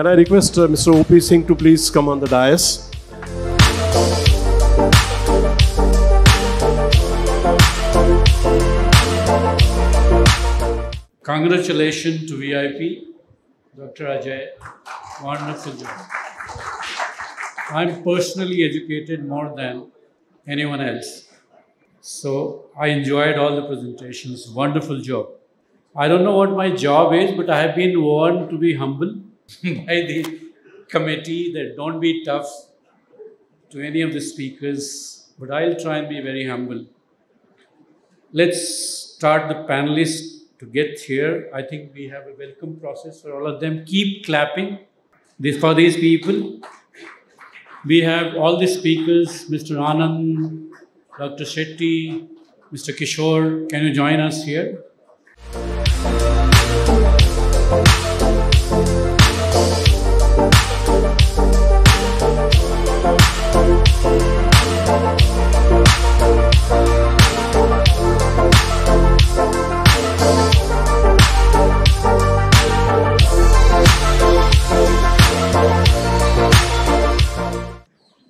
Can I request Mr. O.P. Singh to please come on the dais? Congratulations to VIP, Dr. Ajay. Wonderful job. I'm personally educated more than anyone else. So I enjoyed all the presentations. Wonderful job. I don't know what my job is, but I have been warned to be humble by the committee that don't be tough to any of the speakers, but I'll try and be very humble. Let's start the panelists to get here. I think we have a welcome process for all of them. Keep clapping for these people. We have all the speakers, Mr. Anand, Dr. Shetty, Mr. Kishore. Can you join us here?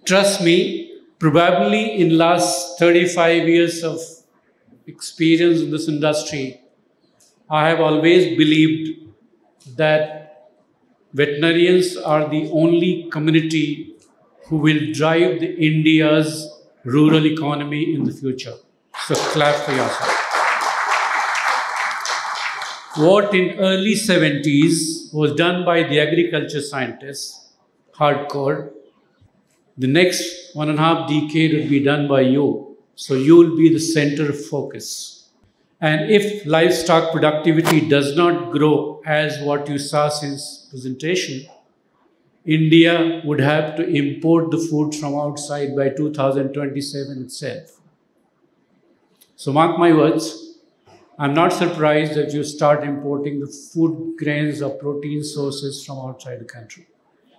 Trust me, probably in last 35 years of experience in this industry, I have always believed that veterinarians are the only community who will drive the India's rural economy in the future. So clap for yourself. What in early 70s was done by the agriculture scientists, hardcore, the next 1.5 decade will be done by you. So you will be the center of focus. And if livestock productivity does not grow as what you saw since presentation, India would have to import the food from outside by 2027 itself. So mark my words, I'm not surprised that you start importing the food grains or protein sources from outside the country.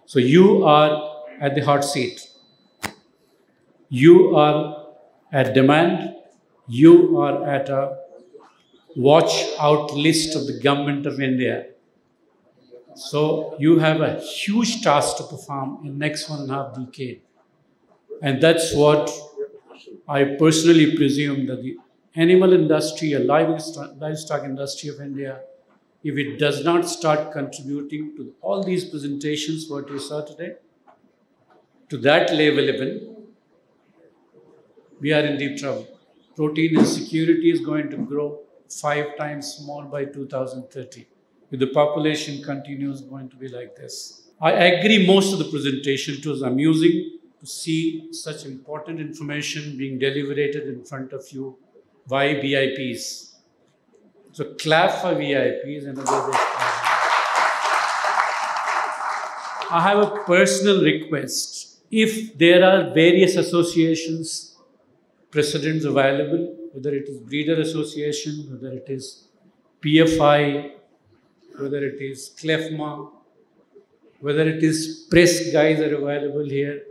So you are at the hot seat. You are at demand. You are at a watch out list of the government of India. So you have a huge task to perform in next 1.5 decade. And that's what I personally presume that the animal industry, a livestock industry of India, if it does not start contributing to all these presentations, what you saw today, to that level even, we are in deep trouble. Protein insecurity is going to grow 5 times more by 2030. If the population continues going to be like this. I agree most of the presentation. It was amusing to see such important information being deliberated in front of you by VIPs. So clap for VIPs and other. I have a personal request. If there are various associations, precedents available, whether it is Breeder Association, whether it is PFI, whether it is CLEFMA, whether it is press guys are available here,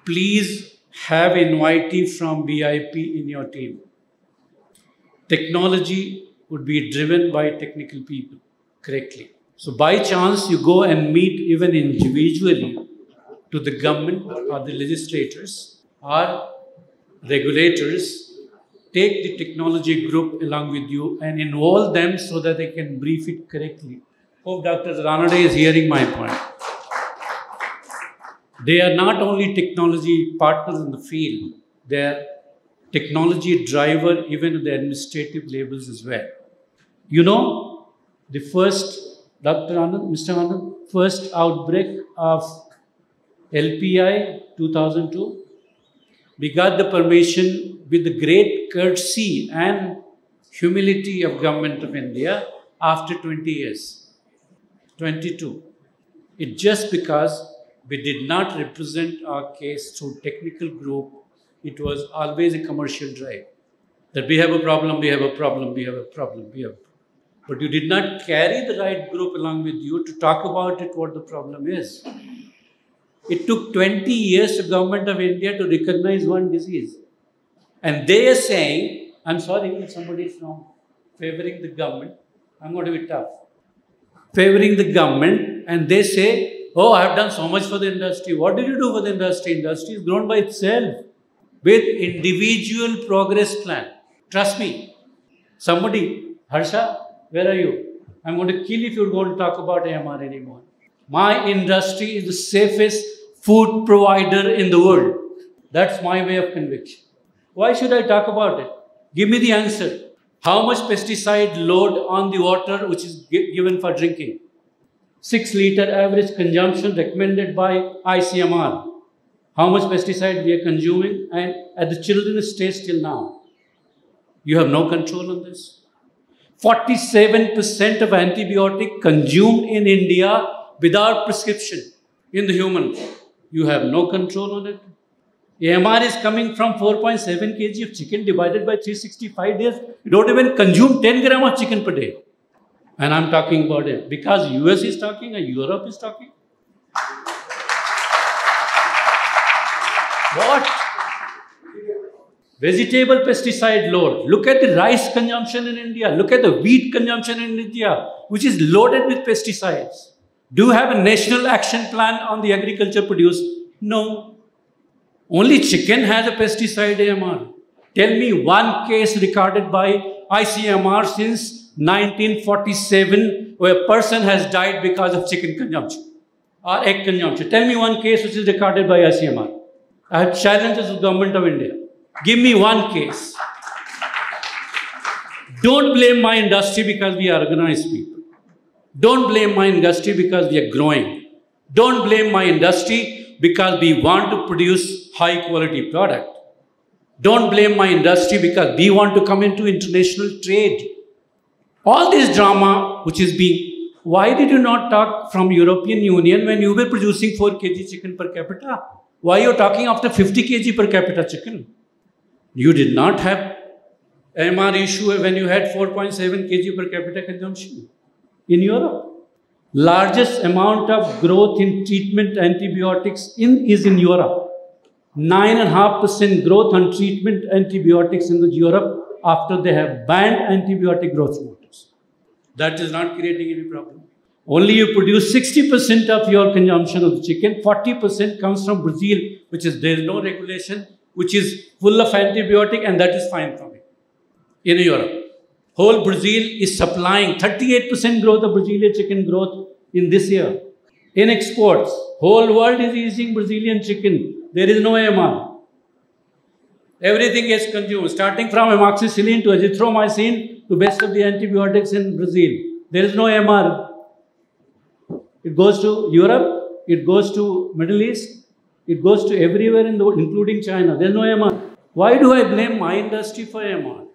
please have invitee from VIP in your team. Technology would be driven by technical people correctly. So by chance you go and meet even individually to the government or the legislators or regulators, take the technology group along with you and involve them so that they can brief it correctly. Hope Dr. Ranade is hearing my point. They are not only technology partners in the field, they are technology driver even at the administrative levels as well. You know, the first, Dr. Anand, Mr. Anand, first outbreak of LPI 2002, we got the permission with the great courtesy and humility of Government of India after 20 years, 22. It's just because we did not represent our case through technical group. It was always a commercial drive. That we have a problem, we have a problem, we have a problem, we have a problem. But you did not carry the right group along with you to talk about it, what the problem is. It took 20 years for Government of India to recognize one disease. And they are saying, I'm sorry if somebody is now favoring the government, I'm going to be tough. Favoring the government, and they say, oh, I have done so much for the industry. What did you do for the industry? Industry is grown by itself with individual progress plan. Trust me. Somebody, Harsha, where are you? I'm going to kill if you're going to talk about AMR anymore. My industry is the safest food provider in the world. That's my way of conviction. Why should I talk about it? Give me the answer. How much pesticide load on the water which is given for drinking? 6 liter average consumption recommended by ICMR. How much pesticide we are consuming and at the children's stage till now? You have no control on this. 47% of antibiotic consumed in India without prescription in the human. You have no control on it. AMR is coming from 4.7 kg of chicken divided by 365 days. You don't even consume 10 gram of chicken per day. And I'm talking about it because US is talking and Europe is talking. What? Vegetable pesticide load. Look at the rice consumption in India. Look at the wheat consumption in India, which is loaded with pesticides. Do you have a national action plan on the agriculture produce? No. Only chicken has a pesticide AMR. Tell me one case recorded by ICMR since 1947 where a person has died because of chicken consumption or egg consumption. Tell me one case which is recorded by ICMR. I have challenged the government of India. Give me one case. Don't blame my industry because we are organized people. Don't blame my industry because we are growing. Don't blame my industry because we want to produce high quality product. Don't blame my industry because we want to come into international trade. All this drama which is being, why did you not talk from European Union when you were producing 4 kg chicken per capita? Why are you talking after 50 kg per capita chicken? You did not have AMR issue when you had 4.7 kg per capita consumption in Europe. Largest amount of growth in treatment antibiotics is in Europe. 9.5% growth on treatment antibiotics in Europe after they have banned antibiotic growth promoters. That is not creating any problem. Only you produce 60% of your consumption of the chicken. 40% comes from Brazil, which is there is no regulation, which is full of antibiotic, and that is fine for me. In Europe, whole Brazil is supplying 38% growth of Brazilian chicken growth in this year. In exports, whole world is using Brazilian chicken. There is no AMR. Everything is consumed, starting from amoxicillin to azithromycin to best of the antibiotics in Brazil. There is no AMR. It goes to Europe, it goes to Middle East, it goes to everywhere in the world, including China. There is no AMR. Why do I blame my industry for AMR?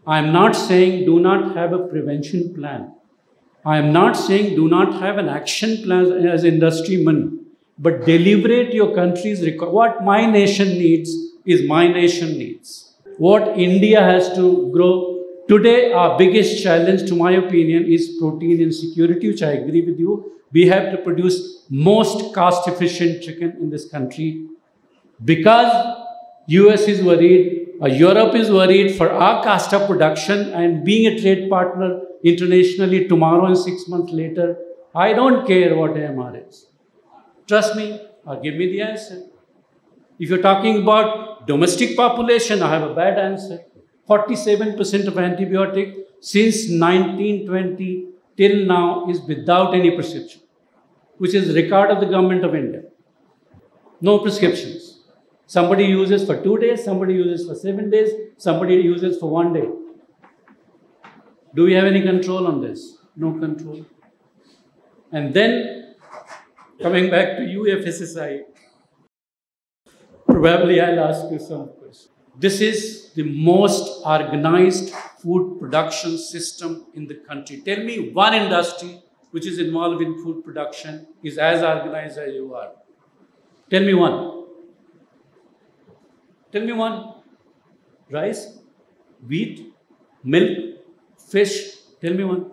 I am not saying do not have a prevention plan. I am not saying do not have an action plan as industryman. But deliberate your country's record. What my nation needs is my nation needs. What India has to grow. Today, our biggest challenge, to my opinion, is protein insecurity, which I agree with you. We have to produce most cost-efficient chicken in this country. Because US is worried, or Europe is worried for our cost of production and being a trade partner internationally tomorrow and 6 months later, I don't care what AMR is. Trust me, or give me the answer. If you're talking about domestic population, I have a bad answer. 47% of antibiotic since 1920 till now is without any prescription, which is record of the government of India. No prescriptions. Somebody uses for 2 days, somebody uses for 7 days, somebody uses for 1 day. Do we have any control on this? No control. And then, coming back to you, FSSI, probably I'll ask you some questions. This is the most organized food production system in the country. Tell me one industry which is involved in food production is as organized as you are. Tell me one. Tell me one. Rice, wheat, milk, fish. Tell me one.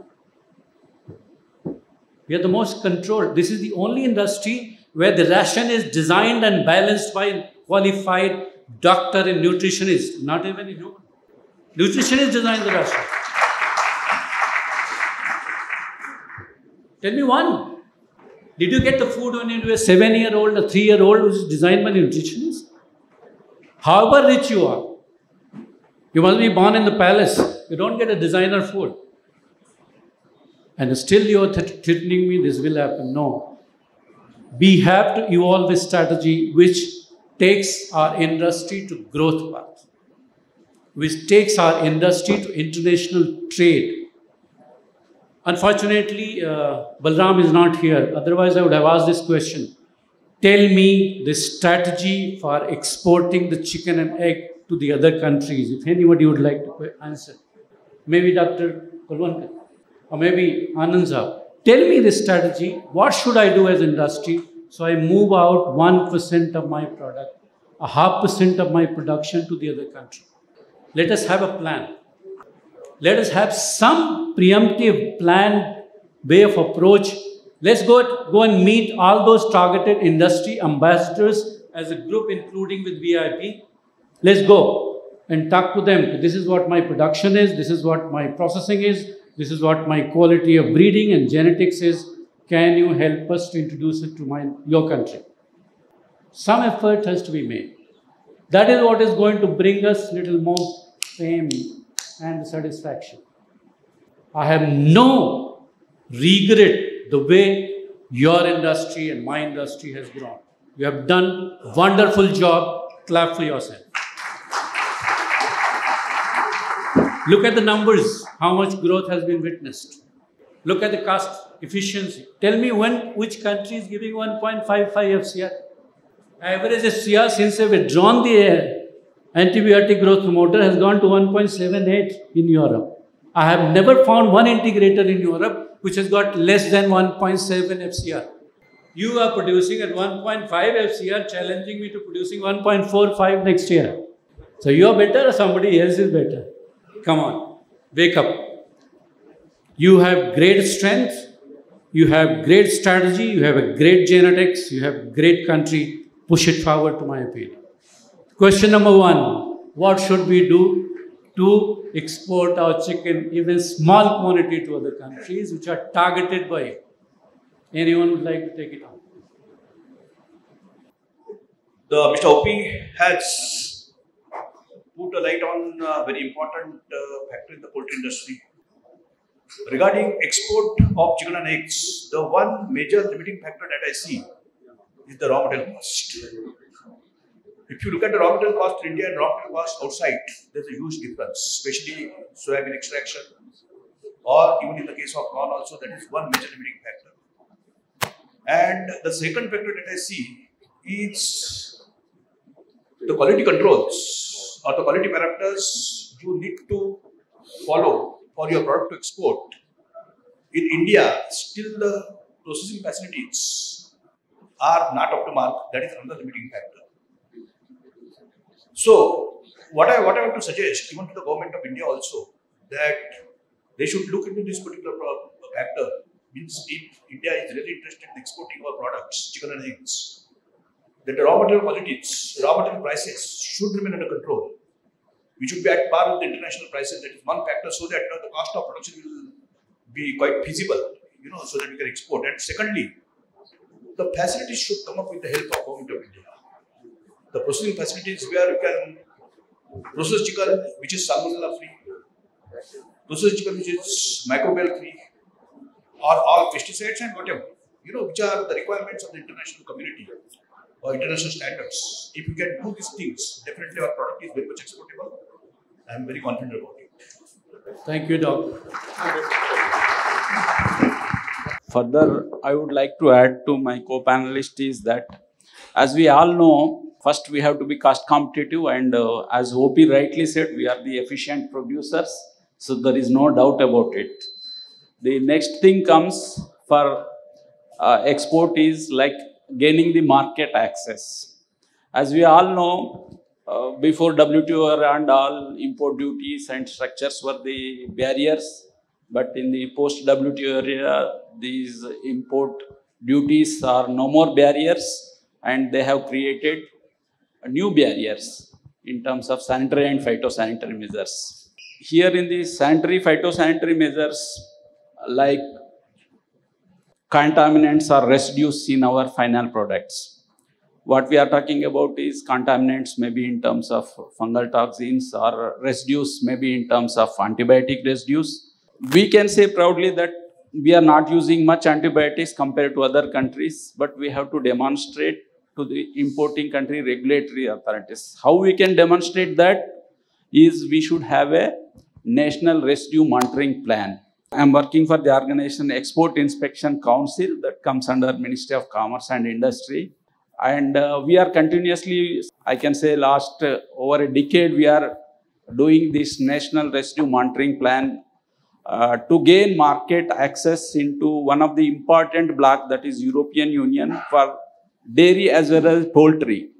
We are the most controlled. This is the only industry where the ration is designed and balanced by a qualified doctor and nutritionist, not even a human. Nutritionist designed the ration. Tell me one. Did you get the food when you were a 7-year-old, a 3-year-old, which is designed by the nutritionist? However rich you are, you must be born in the palace. You don't get a designer food. And still you are threatening me this will happen. No. We have to evolve a strategy which takes our industry to growth path, which takes our industry to international trade. Unfortunately, Balram is not here. Otherwise, I would have asked this question. Tell me the strategy for exporting the chicken and egg to the other countries. If anybody would like to answer. Maybe Dr. Kulwankar or maybe Anand Saab. Tell me the strategy. What should I do as industry so I move out 1% of my product, 0.5% of my production to the other country? Let us have a plan. Let us have some preemptive planned way of approach. Let's go and meet all those targeted industry ambassadors as a group, including with VIP. Let's go and talk to them. This is what my production is. This is what my processing is. This is what my quality of breeding and genetics is. Can you help us to introduce it to your country? Some effort has to be made. That is what is going to bring us little more fame and satisfaction. I have no regret the way your industry and my industry has grown. You have done a wonderful job. Clap for yourself. Look at the numbers, how much growth has been witnessed. Look at the cost efficiency. Tell me which country is giving 1.55 FCR. Average FCR since they've withdrawn the antibiotic growth promoter has gone to 1.78 in Europe. I have never found one integrator in Europe which has got less than 1.7 FCR. You are producing at 1.5 FCR, challenging me to producing 1.45 next year. So you are better or somebody else is better? Come on, wake up. You have great strength, you have great strategy, you have a great genetics, you have great country. Push it forward, to my opinion. Question number 1, what should we do to export our chicken, even small quantity, to other countries which are targeted by you? Anyone would like to take it on? Mr. OP has put a light on a very important factor in the poultry industry. Regarding export of chicken and eggs, the one major limiting factor that I see is the raw material cost. If you look at the raw material cost in India and raw material cost outside, there's a huge difference, especially soybean extraction, or even in the case of corn also, that is one major limiting factor. And the second factor that I see is the quality controls or the quality parameters you need to follow for your product to export. In India, still the processing facilities are not up to mark. That is another limiting factor. So, what I want to suggest, even to the government of India also, that they should look into this particular factor. Means if India is really interested in exporting our products, chicken and eggs, that the raw material qualities, raw material prices should remain under control. We should be at par with the international prices. That is one factor, so that the cost of production will be quite feasible, so that we can export. And secondly, the facilities should come up with the help of government of India. The processing facilities where you can process chicken which is salmonella free, process chicken which is microbial free, or all pesticides and whatever, which are the requirements of the international community or international standards. If we can do these things, definitely our product is very much exportable. I am very confident about it. Thank you, Doc. Further, I would like to add to my co-panelist is that, as we all know, first we have to be cost competitive, and as OP rightly said, we are the efficient producers, so there is no doubt about it. The next thing comes for export is like gaining the market access. As we all know, before WTO and all, import duties and structures were the barriers, but in the post-WTO era, these import duties are no more barriers, and they have created new barriers in terms of sanitary and phytosanitary measures. Here in the sanitary phytosanitary measures, like contaminants or residues in our final products. What we are talking about is contaminants maybe in terms of fungal toxins or residues maybe in terms of antibiotic residues. We can say proudly that we are not using much antibiotics compared to other countries, but we have to demonstrate to the importing country regulatory authorities. How we can demonstrate that is we should have a national residue monitoring plan. I am working for the organization Export Inspection Council that comes under Ministry of Commerce and Industry. And we are continuously, I can say last over a decade, we are doing this national residue monitoring plan to gain market access into one of the important bloc, that is European Union, for dairy as well as poultry.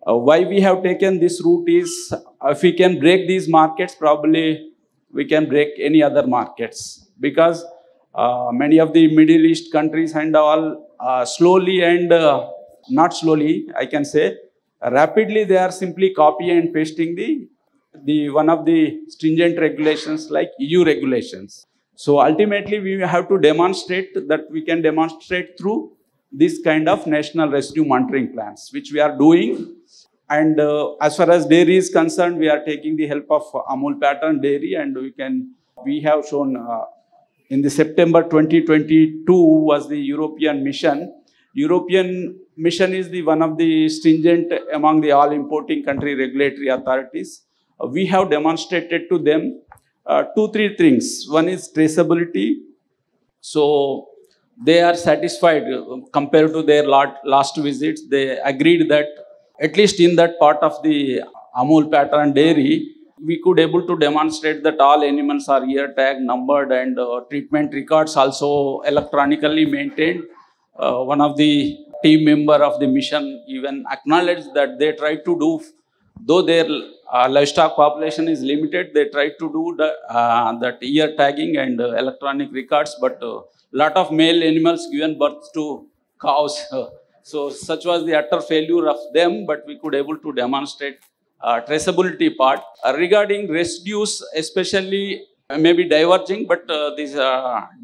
Why we have taken this route is, if we can break these markets, probably we can break any other markets, because many of the Middle East countries and all slowly and not slowly, I can say rapidly, they are simply copy and pasting the one of the stringent regulations like EU regulations. So ultimately we have to demonstrate that we can demonstrate through this kind of national residue monitoring plans, which we are doing. And as far as dairy is concerned, we are taking the help of Amul Pattern Dairy, and we have shown in the September 2022 was the European mission. European mission is the one of the stringent among the all importing country regulatory authorities. We have demonstrated to them 2-3 things. One is traceability. So they are satisfied compared to their last visits. They agreed that at least in that part of the Amul Pattern Dairy, we could able to demonstrate that all animals are ear tag numbered and treatment records also electronically maintained. One of the team member of the mission even acknowledged that they try to do, though their livestock population is limited, they try to do that ear tagging and electronic records, but lot of male animals given birth to cows. So such was the utter failure of them, but we could able to demonstrate traceability part. Regarding residues, especially maybe diverging, but this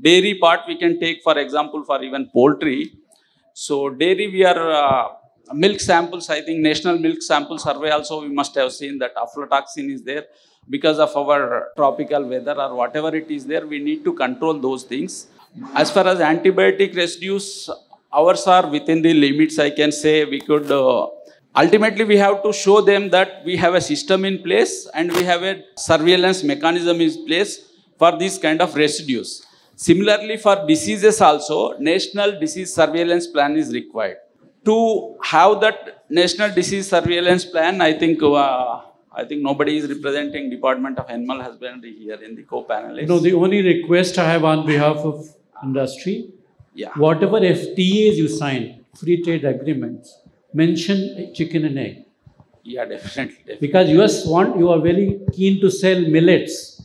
dairy part we can take for example for even poultry. So dairy we are milk samples, I think national milk sample survey also we must have seen that aflatoxin is there. Because of our tropical weather or whatever it is there, we need to control those things. As far as antibiotic residues, ours are within the limits, I can say. We could, ultimately we have to show them that we have a system in place and we have a surveillance mechanism in place for these kind of residues. Similarly for diseases also, national disease surveillance plan is required. To have that national disease surveillance plan, I think nobody is representing Department of Animal Husbandry here in the co-panelists. No, the only request I have on behalf of industry, whatever FTAs you sign, free trade agreements, mention chicken and egg. Yeah, definitely. Because you are very keen to sell millets,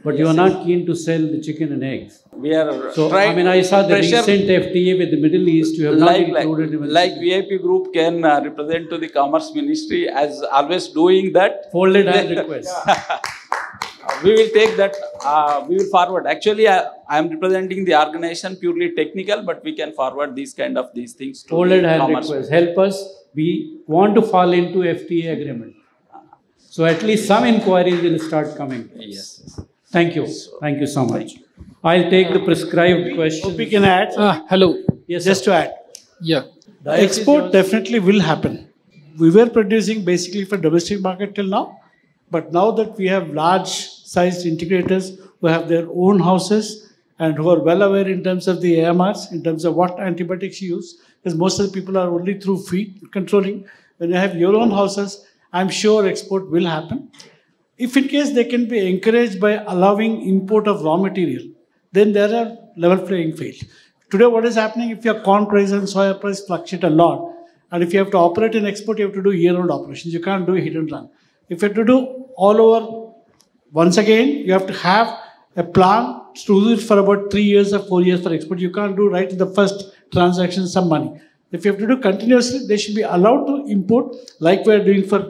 but you are not keen to sell the chicken and eggs. We are so, I mean, I saw the recent FTA with the Middle East, you have not included even. Like VIP Group can represent to the Commerce Ministry as always doing that. Folded hand request. We will take that, we will forward. Actually, I am representing the organization purely technical, but we can forward these things to Folded hand request. Help us. We want to fall into FTA agreement. So at least some inquiries will start coming. Yes. Thank you. Thank you so much. I'll take the prescribed question. We can add. Hello. Yes, just to add. Yeah. The export definitely will happen. We were producing basically for domestic market till now, but now that we have large-sized integrators who have their own houses and who are well aware in terms of the AMRs, in terms of what antibiotics you use, because most of the people are only through feed controlling. When you have your own houses, I'm sure export will happen. If in case they can be encouraged by allowing import of raw material, then there are level playing field. Today what is happening, if your corn price and soya price fluctuate a lot, and if you have to operate in export, you have to do year-round operations. You can't do hit and run. If you have to do all over, once again, you have to have a plan to do it for about 3 years or 4 years for export. You can't do right in the first transaction some money. If you have to do continuously, they should be allowed to import like we are doing for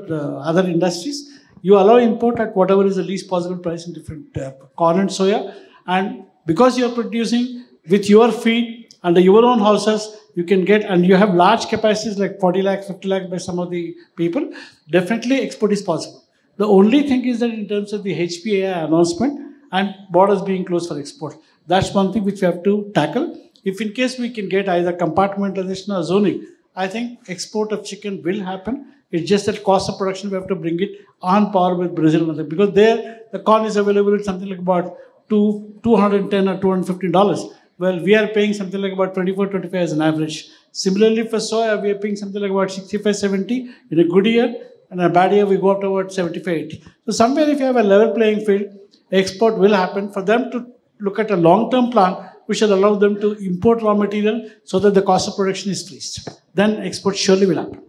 other industries. You allow import at whatever is the least possible price in different corn and soya. And because you are producing with your feed under your own houses, you can get, and you have large capacities like 40 lakhs, 50 lakhs by some of the people, definitely export is possible. The only thing is that in terms of the HPAI announcement and borders being closed for export, that's one thing which we have to tackle. If in case we can get either compartmentalization or zoning, I think export of chicken will happen. It's just that cost of production, we have to bring it on par with Brazil, because there the corn is available at something like about $210 or $250. Well, we are paying something like about 24, 25 as an average. Similarly, for soya, we are paying something like about 65, 70 in a good year, and in a bad year, we go up to about 75, 80. So somewhere, if you have a level playing field, export will happen. For them to look at a long-term plan, we should allow them to import raw material so that the cost of production is freezed. Then export surely will happen.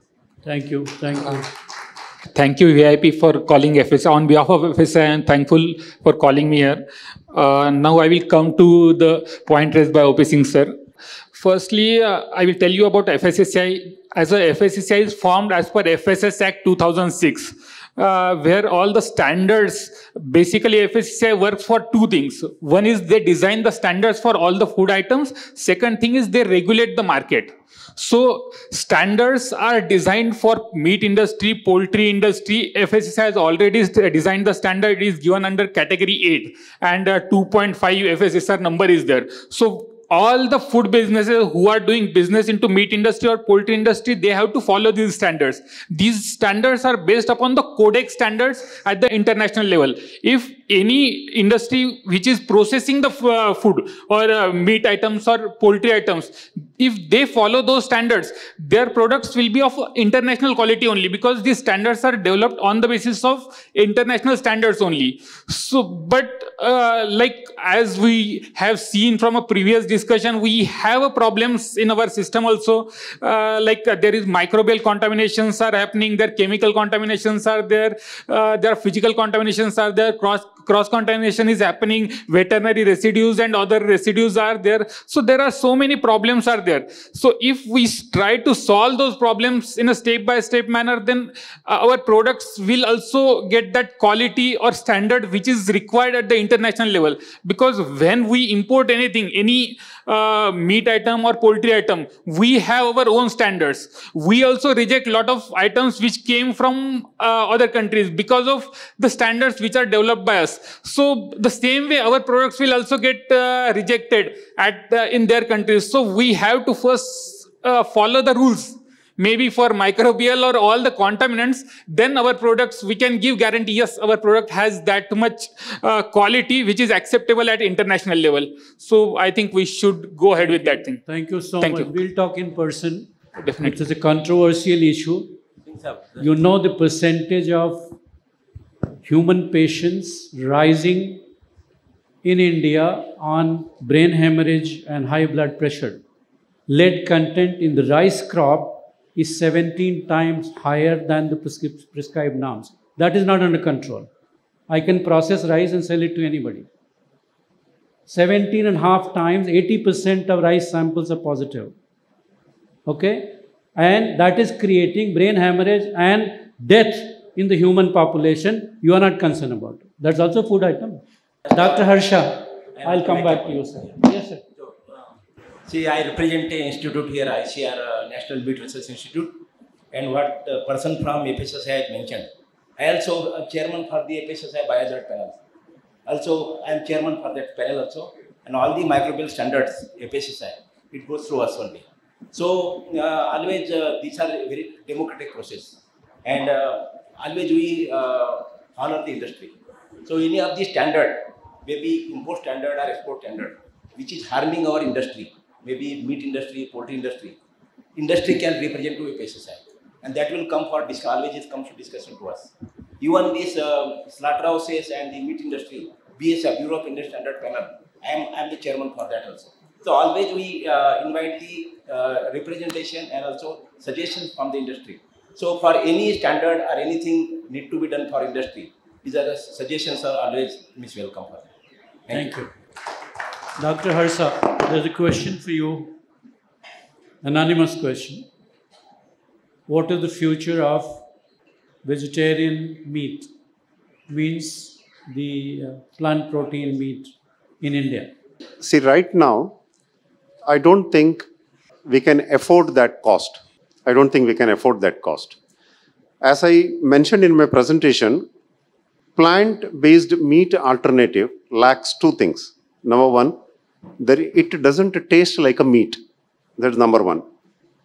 Thank you. Thank you. Thank you, VIP, for calling FSI. On behalf of FSI, I am thankful for calling me here. Now I will come to the point raised by OP Singh sir. Firstly, I will tell you about FSSAI. As a FSSAI is formed as per FSS Act 2006, where all the standards, basically FSSAI works for two things. One is they design the standards for all the food items. Second thing is they regulate the market. So standards are designed for meat industry, poultry industry. FSSAI has already designed the standard. It is given under category 8 and 2.5 FSSR number is there. So all the food businesses who are doing business into meat industry or poultry industry, they have to follow these standards. These standards are based upon the codex standards at the international level. If any industry which is processing the food or meat items or poultry items, if they follow those standards, their products will be of international quality only, because these standards are developed on the basis of international standards only. So, but like as we have seen from a previous discussion, we have a problems in our system also. Like there is microbial contaminations are happening, there chemical contaminations are there, there are physical contaminations are there, cross contamination is happening, veterinary residues and other residues are there. So there are so many problems are there. So if we try to solve those problems in a step-by-step manner, then our products will also get that quality or standard which is required at the international level. Because when we import anything, any meat item or poultry item, we have our own standards. We also reject a lot of items which came from other countries because of the standards which are developed by us. So the same way our products will also get rejected in their countries. So we have to first follow the rules. Maybe for microbial or all the contaminants, then our products, we can give guarantee, yes, our product has that much quality which is acceptable at international level. So I think we should go ahead with that thing. Thank you so Thank much. you. We'll talk in person. Definitely. It is a controversial issue. You know the percentage of human patients rising in India on brain hemorrhage and high blood pressure. Lead content in the rice crop is 17 times higher than the prescribed norms. That is not under control. I can process rice and sell it to anybody. 17.5 times, 80% of rice samples are positive. Okay? And that is creating brain hemorrhage and death in the human population. You are not concerned about it. That's also a food item. Dr. Harsha, I'll come back to you, sir. Yes, sir. See, I represent an institute here, ICR, National Meat Research Institute, and what the person from FSSAI has mentioned. I also am chairman for the FSSAI Biohazard panel. Also, I am chairman for that panel also, and all the microbial standards, FSSAI, it goes through us only. So, always these are a very democratic process, and always we honor the industry. So, any of the standard, maybe import standard or export standard, which is harming our industry, maybe meat industry, poultry industry, industry can represent to FSSAI, and that will come for always it comes to discussion to us. Even this slaughterhouses and the meat industry, BSF, Bureau of Indian Standard Panel, I am the chairman for that also. So always we invite the representation and also suggestions from the industry. So for any standard or anything need to be done for industry, these are the suggestions are always welcome for that. Thank you. Dr. Harsha, there's a question for you, anonymous question. What is the future of vegetarian meat, means the plant protein meat in India? See, right now, I don't think we can afford that cost. I don't think we can afford that cost. As I mentioned in my presentation, plant-based meat alternative lacks two things. Number one, that it doesn't taste like a meat. That's number one.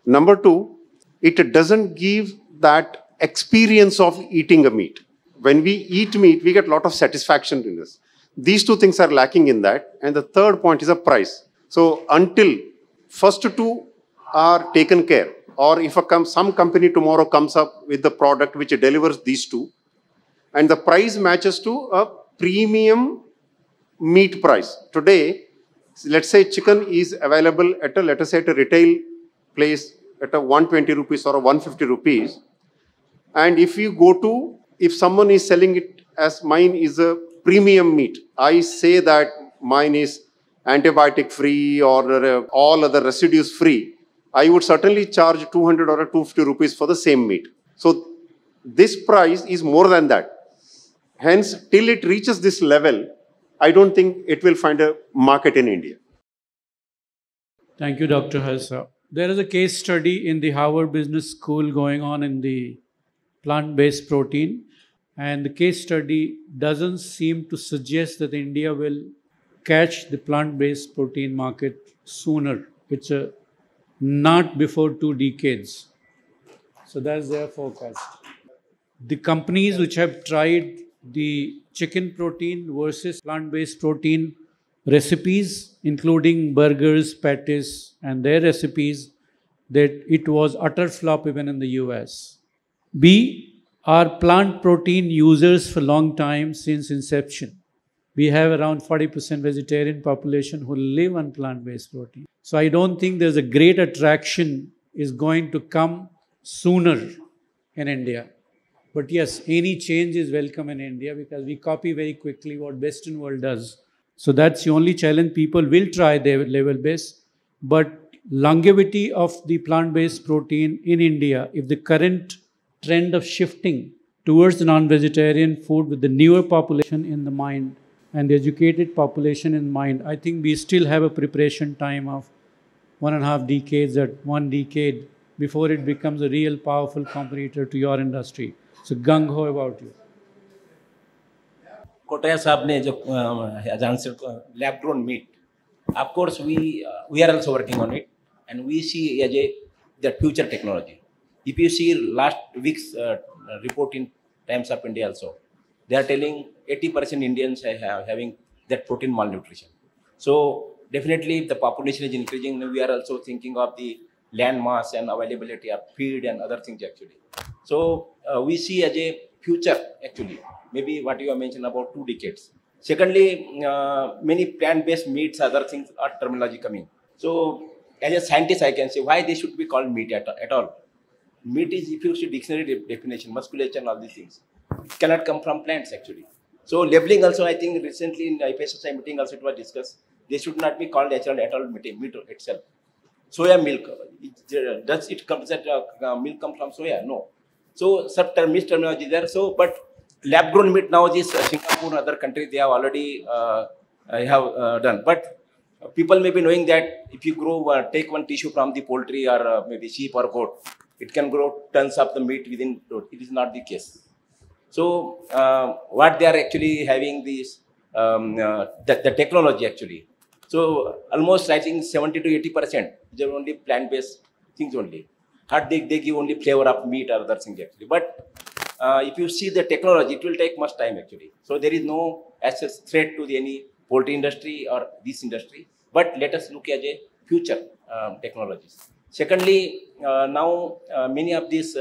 Number two, it doesn't give that experience of eating a meat. When we eat meat, we get a lot of satisfaction in this. These two things are lacking in that. And the third point is a price. So until first two are taken care, or if some company tomorrow comes up with the product which delivers these two, and the price matches to a premium meat price. Today, let's say chicken is available at let us say at a retail place at a 120 rupees or a 150 rupees. And if someone is selling it as mine is a premium meat, I say that mine is antibiotic free or all other residues free, I would certainly charge 200 or 250 rupees for the same meat. So this price is more than that. Hence, till it reaches this level, I don't think it will find a market in India. Thank you, Dr. Halsa. There is a case study in the Harvard Business School going on in the plant-based protein. And the case study doesn't seem to suggest that India will catch the plant-based protein market sooner. It's not before 2 decades. So that's their forecast. The companies which have tried the chicken protein versus plant-based protein recipes, including burgers, patties, and their recipes, that it was utter flop even in the US. B, are plant protein users for a long time since inception. We have around 40% vegetarian population who live on plant-based protein. So I don't think there's a great attraction is going to come sooner in India. But yes, any change is welcome in India because we copy very quickly what Western world does. So that's the only challenge. People will try their level-based. But longevity of the plant-based protein in India, if the current trend of shifting towards the non-vegetarian food with the newer population in the mind and the educated population in mind, I think we still have a preparation time of 1.5 decades or 1 decade before it becomes a real powerful competitor to your industry. So gung-ho about you. Kotaya Saab ne jo has answered lab-grown meat. Of course, we are also working on it, and we see as the future technology. If you see last week's report in Times of India also, they are telling 80% Indians are having that protein malnutrition. So definitely if the population is increasing, we are also thinking of the land mass and availability of feed and other things actually. So we see as a future actually, maybe what you have mentioned about 2 decades. Secondly, many plant-based meats, other things are terminology coming. So as a scientist, I can say why they should be called meat at all. Meat is, if you see dictionary definition, musculature and all these things, it cannot come from plants actually. So labeling also, I think recently in IPSSI meeting also it was discussed, they should not be called natural at all meat itself. Soya milk, does it come that milk come from soya? No. So some terminology there. So, but lab-grown meat now is Singapore and other countries, they have already have done. But people may be knowing that if you grow, take one tissue from the poultry or maybe sheep or goat, it can grow tons of the meat within. It is not the case. So what they are actually having this the technology actually. So almost I think 70 to 80% they are only plant-based things only. They give only flavor of meat or other things actually. But if you see the technology, it will take much time actually. So there is no access threat to any poultry industry or this industry. But let us look at a future technologies. Secondly, now many of these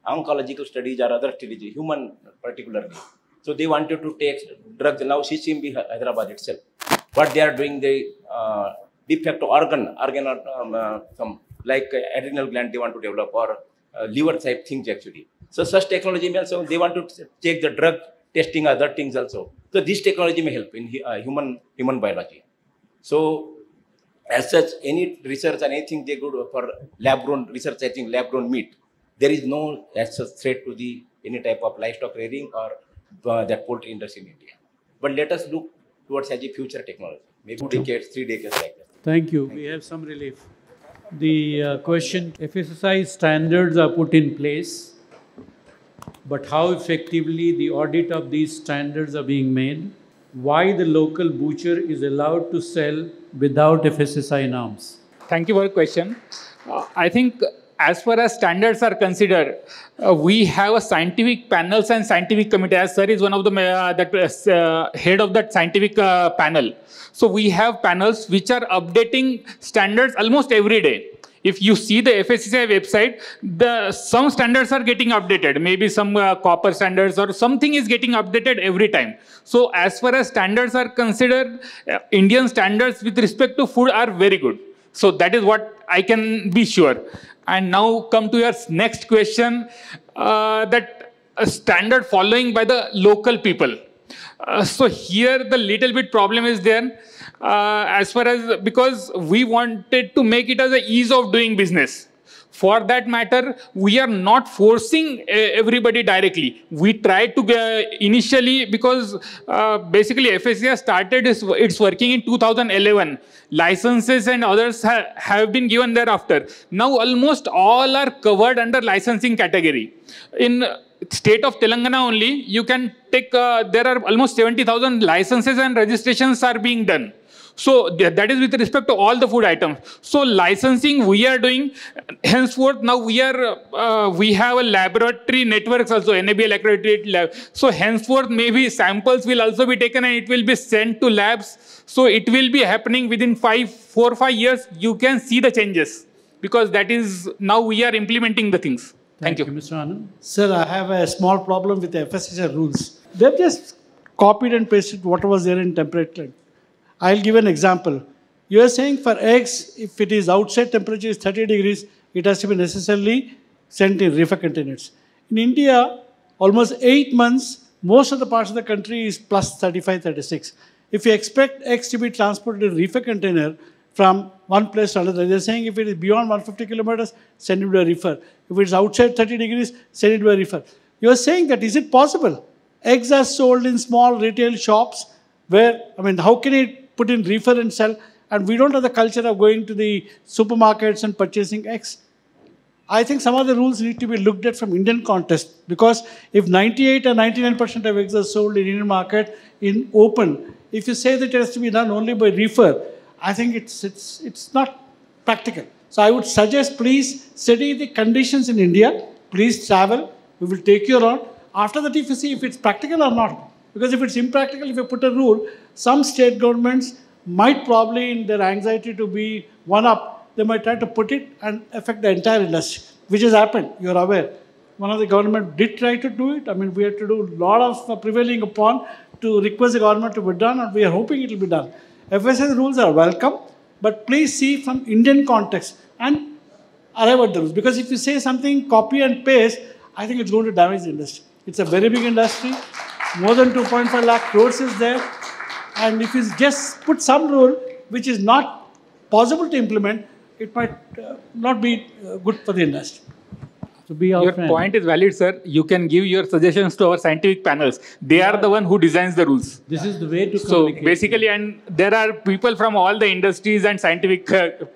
oncological studies or other studies, human particularly. So they wanted to take drugs. Now CCMB Hyderabad itself. What they are doing, the defect organ some like adrenal gland they want to develop or liver type things actually. So such technology may also, they want to take the drug testing other things also. So this technology may help in human biology. So as such, any research and anything they go for lab-grown research, I think lab-grown meat, there is no as such threat to the any type of livestock rearing or that poultry industry in India. But let us look towards as a future technology, maybe 2 decades, 3 decades like that. Thank you. We have some relief. The question, FSSI standards are put in place, but how effectively the audit of these standards are being made? Why the local butcher is allowed to sell without FSSI norms? Thank you for the question. I think as far as standards are considered, we have a scientific panels and scientific committee. As sir is one of the head of that scientific panel. So we have panels which are updating standards almost every day. If you see the FSSI website, some standards are getting updated. Maybe some copper standards or something is getting updated every time. So as far as standards are considered, Indian standards with respect to food are very good. So that is what I can be sure. And now come to your next question, that standard following by the local people. So here the little bit problem is there, as far as, because we wanted to make it as an ease of doing business. For that matter, we are not forcing everybody directly. We tried to initially, because basically FSSI started its working in 2011. Licenses and others have been given thereafter. Now almost all are covered under licensing category. In state of Telangana only, you can take, there are almost 70,000 licenses and registrations are being done. So that is with respect to all the food items. So licensing we are doing. Henceforth, now we have a laboratory networks also, NABL accredited lab. So henceforth, maybe samples will also be taken and it will be sent to labs. So it will be happening within 4 or 5 years. You can see the changes, because that is now we are implementing the things. Thank you. Mr. Anand. Sir, I have a small problem with the FSSI rules. They've just copied and pasted what was there in temperature. I'll give an example. You are saying for eggs, if it is outside temperature is 30 degrees, it has to be necessarily sent in reefer containers. In India, almost 8 months, most of the parts of the country is plus 35, 36. If you expect eggs to be transported in reefer container from one place to another, they're saying if it is beyond 150 kilometers, send it to a reefer. If it's outside 30 degrees, send it to a reefer. You're saying that, is it possible? Eggs are sold in small retail shops where, I mean, how can it put in reefer and sell, and we don't have the culture of going to the supermarkets and purchasing eggs? I think some of the rules need to be looked at from Indian context, because if 98 or 99% of eggs are sold in Indian market in open, if you say that it has to be done only by reefer, I think it's not practical. So I would suggest, please study the conditions in India, please travel, we will take you around. After that, if you see if it's practical or not. Because if it's impractical, if you put a rule, some state governments might probably, in their anxiety to be one up, they might try to put it and affect the entire industry, which has happened, you're aware. One of the government did try to do it. I mean, we had to do a lot of prevailing upon to request the government to be done, and we are hoping it will be done. FSSI rules are welcome, but please see from Indian context and arrive at the rules. Because if you say something, copy and paste, I think it's going to damage the industry. It's a very big industry. More than 2.5 lakh crores is there. And if you just put some rule which is not possible to implement, it might not be good for the industry. To be your point is valid, sir. You can give your suggestions to our scientific panels. They are the one who designs the rules. This is the way to communicate. So basically, and there are people from all the industries and scientific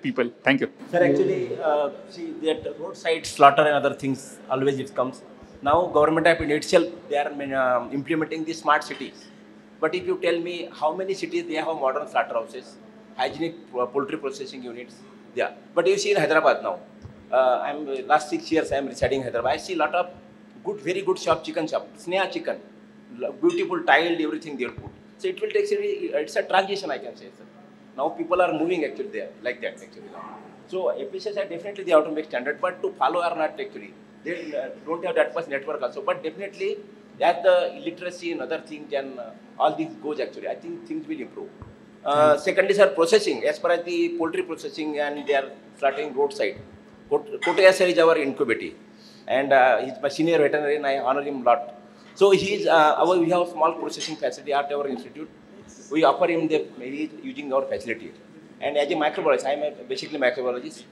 people. Thank you. Sir, actually, see that roadside slaughter and other things always it comes. Now, government of India itself, they are implementing the smart cities. But if you tell me how many cities they have modern slaughterhouses, hygienic poultry processing units, yeah. But you see in Hyderabad now, last 6 years I am residing in Hyderabad. I see a lot of good, very good chicken shop, Sneha chicken, beautiful tiled everything they will put. So it will take, it's a transition, I can say, sir. Now people are moving actually there, like that actually now. So FSSI definitely they have to make standard, but to follow or not actually. They don't have that much network also, but definitely as the illiteracy and other things and all these goes actually, I think things will improve. Secondly, sir, processing, as far as the poultry processing and they are slaughtering roadside. Kotaya sir is our incubator and he's my senior veterinarian, I honor him a lot. So he is, we have a small processing facility at our institute. We offer him he is using our facility. And as a microbiologist, I am basically microbiologist.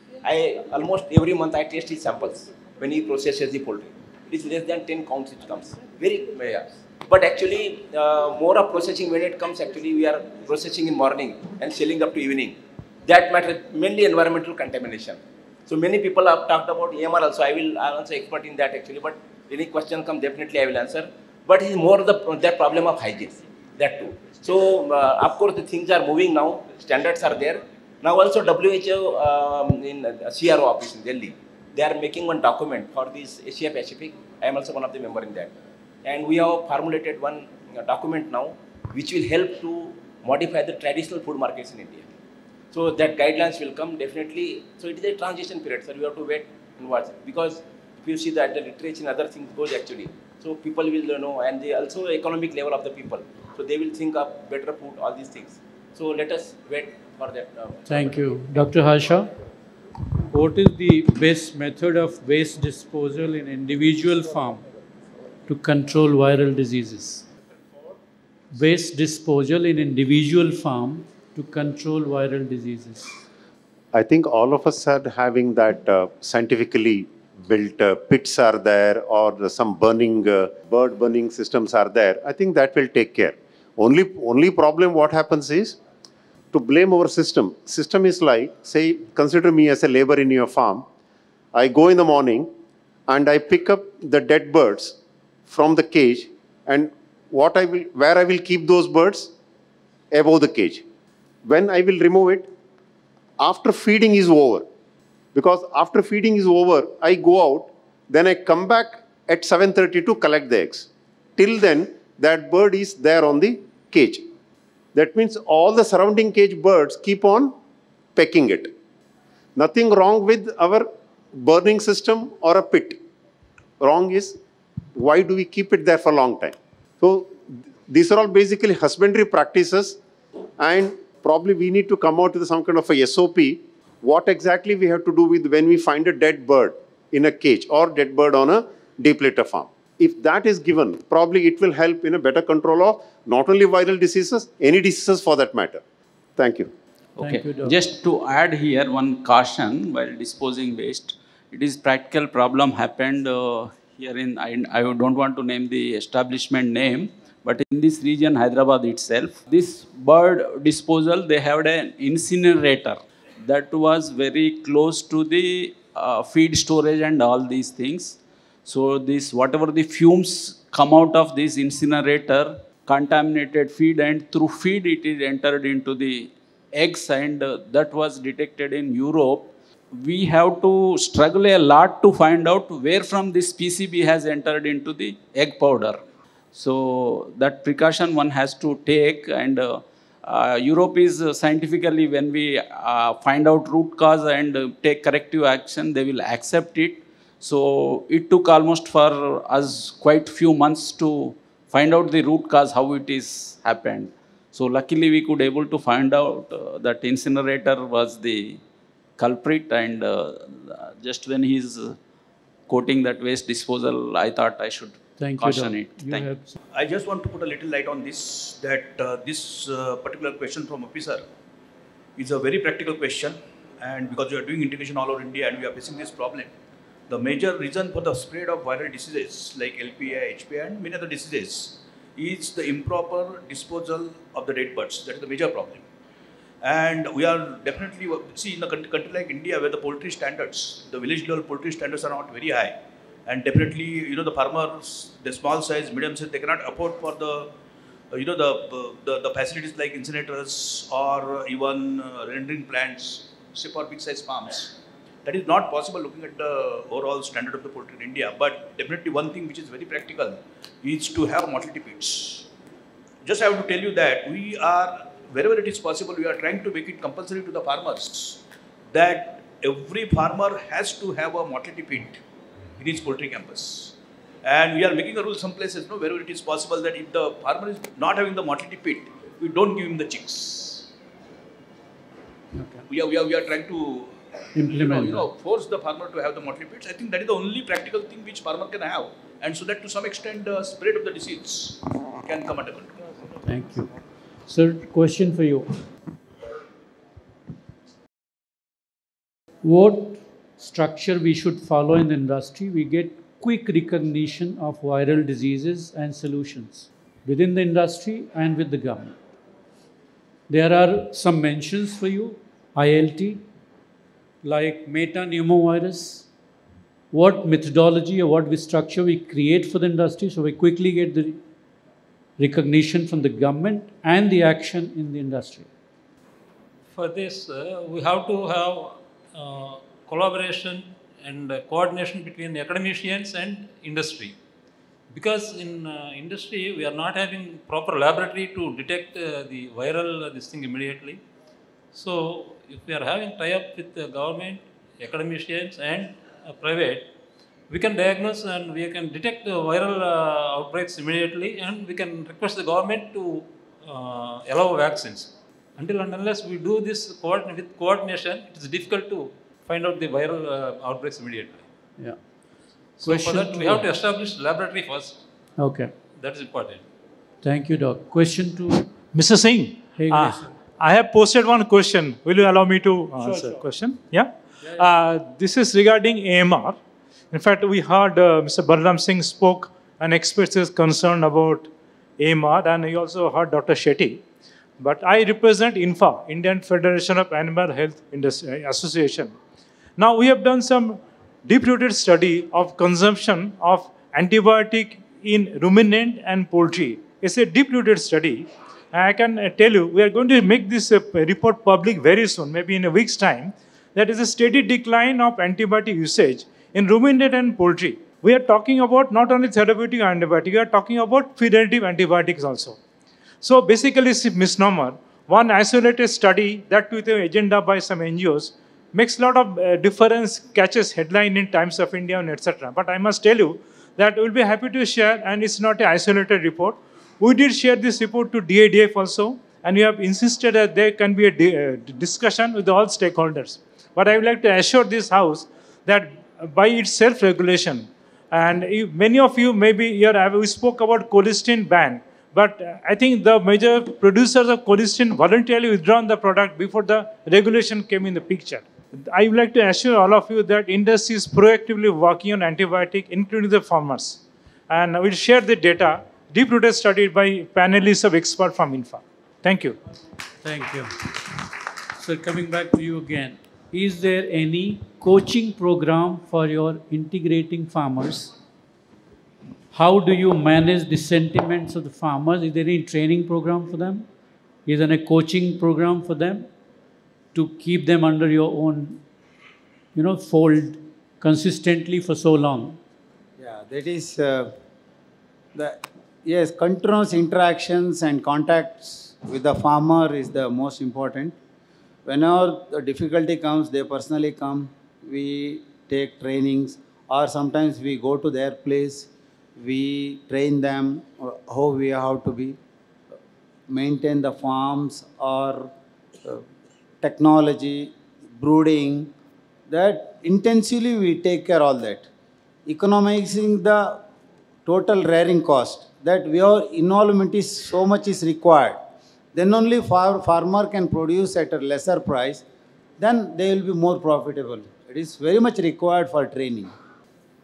Almost every month I test his samples when he processes the poultry. It is less than 10 counts it comes. Very, yeah. But actually, more of processing when it comes, actually we are processing in morning and selling up to evening. That matter mainly environmental contamination. So many people have talked about AMR also. I am also expert in that actually, but any question come, definitely I will answer. But it's more that problem of hygiene, that too. So of course the things are moving now, standards are there. Now also WHO in CRO office in Delhi, they are making one document for this Asia Pacific. I am also one of the member in that. And we have formulated one document now, which will help to modify the traditional food markets in India. So that guidelines will come definitely. So it is a transition period, sir. We have to wait and watch. Because if you see that the literature and other things goes actually, so people will know, and they also economic level of the people. So they will think of better food, all these things. So let us wait for that. Thank you. Dr. Harsha, what is the best method of waste disposal in individual farm to control viral diseases? Waste disposal in individual farm to control viral diseases. I think all of us are having that scientifically built pits are there, or some burning, bird burning systems are there. I think that will take care. Only problem what happens is to blame our system. System is like, say, consider me as a labor in your farm. I go in the morning and I pick up the dead birds from the cage, and where I will keep those birds? Above the cage. When I will remove it? After feeding is over. Because after feeding is over, I go out, then I come back at 7:30 to collect the eggs. Till then, that bird is there on the cage. That means all the surrounding cage birds keep on pecking it. Nothing wrong with our burning system or a pit. Wrong is, why do we keep it there for a long time? So these are all basically husbandry practices, and probably we need to come out with some kind of a SOP, what exactly we have to do with when we find a dead bird in a cage or dead bird on a deep litter farm. If that is given, probably it will help in a better control of not only viral diseases, any diseases for that matter. Thank you. Okay, Thank you, just to add here one caution while disposing waste, it is practical problem happened here in, I don't want to name the establishment name, but in this region, Hyderabad itself, this bird disposal, they had an incinerator that was very close to the feed storage and all these things. So this, whatever the fumes come out of this incinerator, contaminated feed, and through feed it is entered into the eggs, and that was detected in Europe. We have to struggle a lot to find out where from this PCB has entered into the egg powder. So that precaution one has to take, and Europe is scientifically, when we find out root cause and take corrective action, they will accept it. So it took almost for us quite few months to find out the root cause, how it is happened. So luckily we could able to find out that incinerator was the culprit, and just when he is quoting that waste disposal, I thought I should caution it. Thank you. I just want to put a little light on this, that this particular question from officer is a very practical question, and because we are doing integration all over India and we are facing this problem, the major reason for the spread of viral diseases like LPA, HPA and many other diseases is the improper disposal of the dead birds. That is the major problem. And we are definitely, see, in a country like India where the poultry standards, the village level poultry standards are not very high. And definitely, you know, the farmers, the small size, medium size, they cannot afford for the, you know, the facilities like incinerators or even rendering plants, say for big size farms. That is not possible looking at the overall standard of the poultry in India. But definitely one thing which is very practical is to have mortality pits. Just I have to tell you that we are, wherever it is possible, we are trying to make it compulsory to the farmers that every farmer has to have a mortality pit in his poultry campus. And we are making a rule some places, no, wherever it is possible, that if the farmer is not having the mortality pit, we don't give him the chicks. Okay. We are trying to implement, force the farmer to have the mortality pits. I think that is the only practical thing which farmer can have, and so that to some extent the spread of the disease can come under control. Thank you. Sir, question for you. What structure we should follow in the industry? We get quick recognition of viral diseases and solutions within the industry and with the government. There are some mentions for you. ILT, like metapneumovirus, what methodology or what structure we create for the industry so we quickly get the recognition from the government and the action in the industry. For this, we have to have collaboration and coordination between academicians and industry. Because in industry, we are not having proper laboratory to detect the viral this thing immediately. So, if we are having tie-up with the government, academicians and private, we can diagnose and we can detect the viral outbreaks immediately, and we can request the government to allow vaccines. Until and unless we do this with coordination, it is difficult to find out the viral outbreaks immediately. Yeah. So for that, we have to establish laboratory first. Okay. That is important. Thank you, Doc. Question to Mr. Singh. Hey, I have posted one question. Will you allow me to answer the question? Yeah? This is regarding AMR. In fact, we heard Mr. Balram Singh spoke and expressed his concern about AMR, and he also heard Dr. Shetty. But I represent INFA, Indian Federation of Animal Health Industry Association. Now, we have done some deep-rooted study of consumption of antibiotic in ruminant and poultry. It's a deep-rooted study. I can tell you, we are going to make this report public very soon, maybe in a week's time. That is a steady decline of antibiotic usage in ruminant and poultry. We are talking about not only therapeutic antibiotic, we are talking about preventative antibiotics also. So basically, it's a misnomer. One isolated study, that with an agenda by some NGOs, makes a lot of difference, catches headline in Times of India and etc. But I must tell you that we'll be happy to share, and it's not an isolated report. We did share this report to DADF also, and we have insisted that there can be a discussion with all stakeholders. But I would like to assure this House that by its self-regulation, and many of you maybe here, we spoke about cholesterol ban, but I think the major producers of cholesterol voluntarily withdrawn the product before the regulation came in the picture. I would like to assure all of you that industry is proactively working on antibiotic, including the farmers. And we'll share the data, deep-rooted study by panelists of experts from INFA. Thank you. Thank you. So coming back to you again, is there any coaching program for your integrating farmers? How do you manage the sentiments of the farmers? Is there any training program for them? Is there a coaching program for them to keep them under your own, fold consistently for so long? Yeah, that is yes, continuous interactions and contacts with the farmer is the most important. Whenever the difficulty comes, they personally come, we take trainings, or sometimes we go to their place, we train them how we have to be, maintain the farms or technology, brooding, that intensively we take care of all that. Economizing the total rearing cost, that your involvement is so much is required. Then only farmer can produce at a lesser price, then they will be more profitable. It is very much required for training.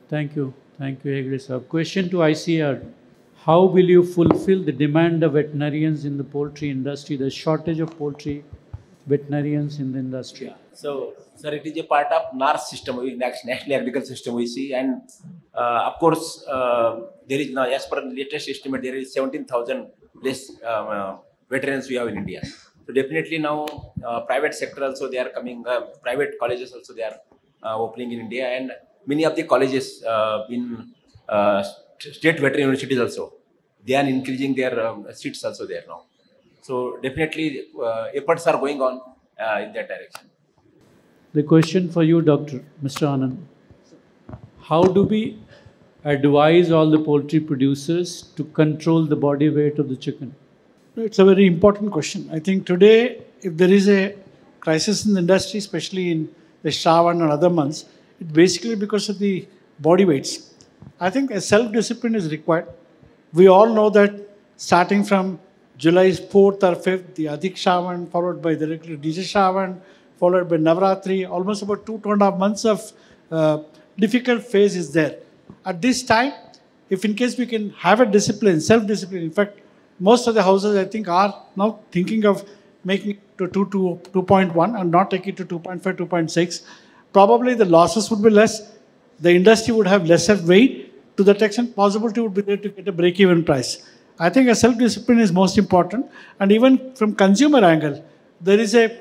Thank you. Thank you, Hegde sir. Question to ICR. How will you fulfill the demand of veterinarians in the poultry industry, the shortage of poultry veterinarians in the industry? Yeah. So, sir, it is a part of NARS system, National Agricultural System we see, and of course, there is now, as per the latest estimate, there is 17,000 less veterans we have in India. So definitely now, private sector also they are coming, private colleges also they are opening in India, and many of the colleges in state veterinary universities also, they are increasing their seats also there now. So definitely efforts are going on in that direction. The question for you, Dr. Mr. Anand. How do we advise all the poultry producers to control the body weight of the chicken? It's a very important question. I think today, if there is a crisis in the industry, especially in the Shravan and other months, it's basically because of the body weights. I think a self-discipline is required. We all know that starting from July 4th or 5th, the Adhik Shravan, followed by the regular DJ Shravan, followed by Navratri, almost about 2.5 months of difficult phase is there. At this time, if in case we can have a discipline, self-discipline, in fact, most of the houses, I think, are now thinking of making to 2.1 and not take it to 2.5, 2.6, probably the losses would be less. The industry would have lesser weight. To that extent, possibility would be there to get a break-even price. I think a self-discipline is most important. And even from consumer angle, there is a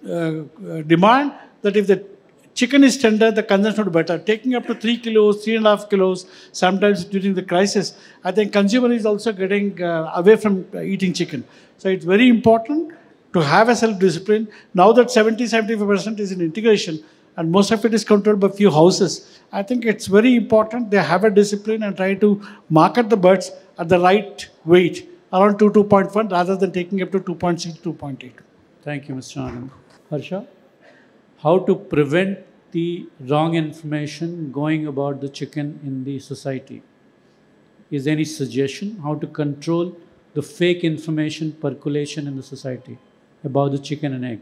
demand that if the chicken is tender, the consumption would be better. Taking up to 3 kilos, 3.5 kilos, sometimes during the crisis, I think consumer is also getting away from eating chicken. So it's very important to have a self-discipline. Now that 70-75% is in integration, and most of it is controlled by few houses, I think it's very important they have a discipline and try to market the birds at the right weight, around 2.1, rather than taking up to 2.6, 2.8. Thank you, Mr. Anand. Harsha, how to prevent the wrong information going about the chicken in the society? Is there any suggestion how to control the fake information percolation in the society about the chicken and egg?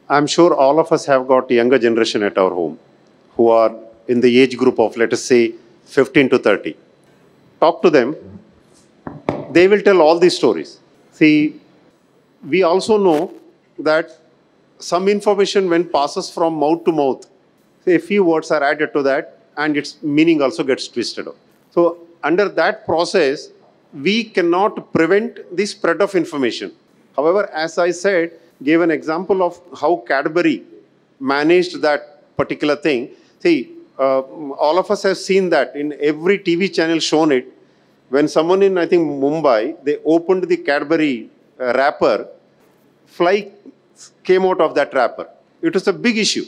I'm sure all of us have got younger generation at our home who are in the age group of, let us say, 15 to 30. Talk to them. They will tell all these stories. See, we also know that some information when passes from mouth to mouth, say a few words are added to that and its meaning also gets twisted. So under that process, we cannot prevent the spread of information. However, as I said, gave an example of how Cadbury managed that particular thing. See, all of us have seen that in every TV channel shown it. When someone in, I think, Mumbai, they opened the Cadbury wrapper, fly came out of that wrapper. It was a big issue.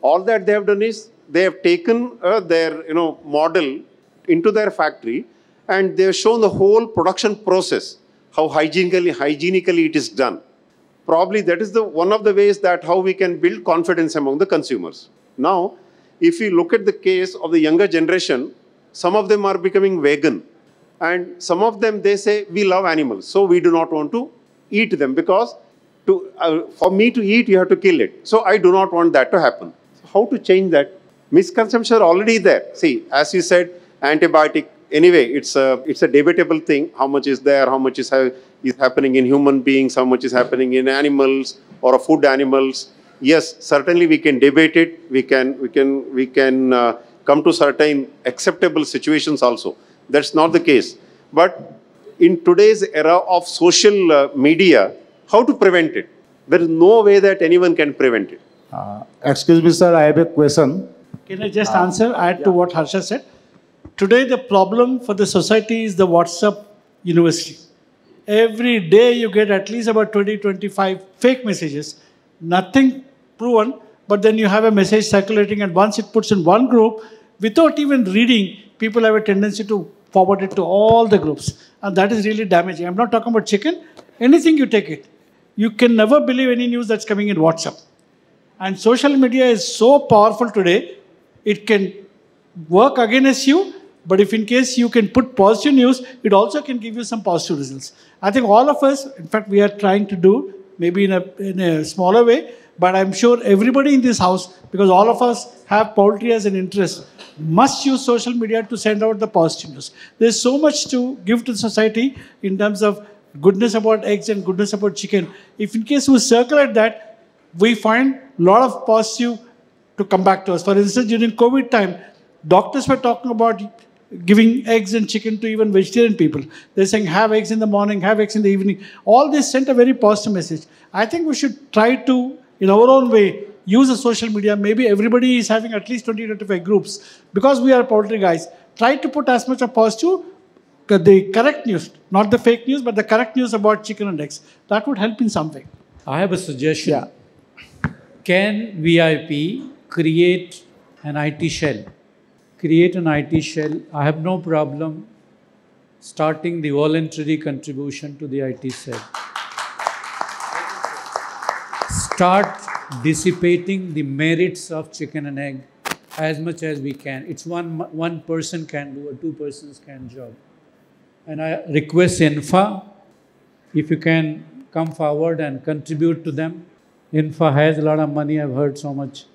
All that they have done is they have taken their model into their factory and they have shown the whole production process, how hygienically it is done. Probably that is one of the ways that how we can build confidence among the consumers. Now, if you look at the case of the younger generation, some of them are becoming vegan. And some of them, they say, we love animals, so we do not want to eat them because for me to eat, you have to kill it. So I do not want that to happen. So how to change that? Misconceptions are already there. See, as you said, antibiotic, anyway, it's a debatable thing. How much is there? How much is happening in human beings? How much is happening in animals or food animals? Yes, certainly we can debate it. We can come to certain acceptable situations also. That's not the case. But in today's era of social media, how to prevent it? There is no way that anyone can prevent it. Excuse me, sir, I have a question. Can I just add to what Harsha said? Today, the problem for the society is the WhatsApp university. Every day you get at least about 20, 25 fake messages, nothing proven, but then you have a message circulating and once it puts in one group, without even reading, people have a tendency to forward it to all the groups. And that is really damaging. I'm not talking about chicken. Anything you take it. You can never believe any news that's coming in WhatsApp. And social media is so powerful today, it can work against you, but if in case you can put positive news, it also can give you some positive results. I think all of us, in fact, we are trying to do, maybe in a smaller way, but I'm sure everybody in this house, because all of us have poultry as an interest, must use social media to send out the positive news. There's so much to give to the society in terms of goodness about eggs and goodness about chicken. If in case we circulate that, we find a lot of positive to come back to us. For instance, during COVID time, doctors were talking about giving eggs and chicken to even vegetarian people. They're saying, have eggs in the morning, have eggs in the evening. All this sent a very positive message. I think we should try to, in our own way, use the social media. Maybe everybody is having at least 20-25 groups. Because we are poultry guys, try to put as much of positive, the correct news, not the fake news, but the correct news about chicken and eggs. That would help in some way. I have a suggestion. Yeah. Can VIP create an IT shell? Create an IT shell. I have no problem starting the voluntary contribution to the IT cell. Start dissipating the merits of chicken and egg as much as we can. It's one person can do or two persons can job. And I request INFA, if you can come forward and contribute to them. INFA has a lot of money, I've heard so much.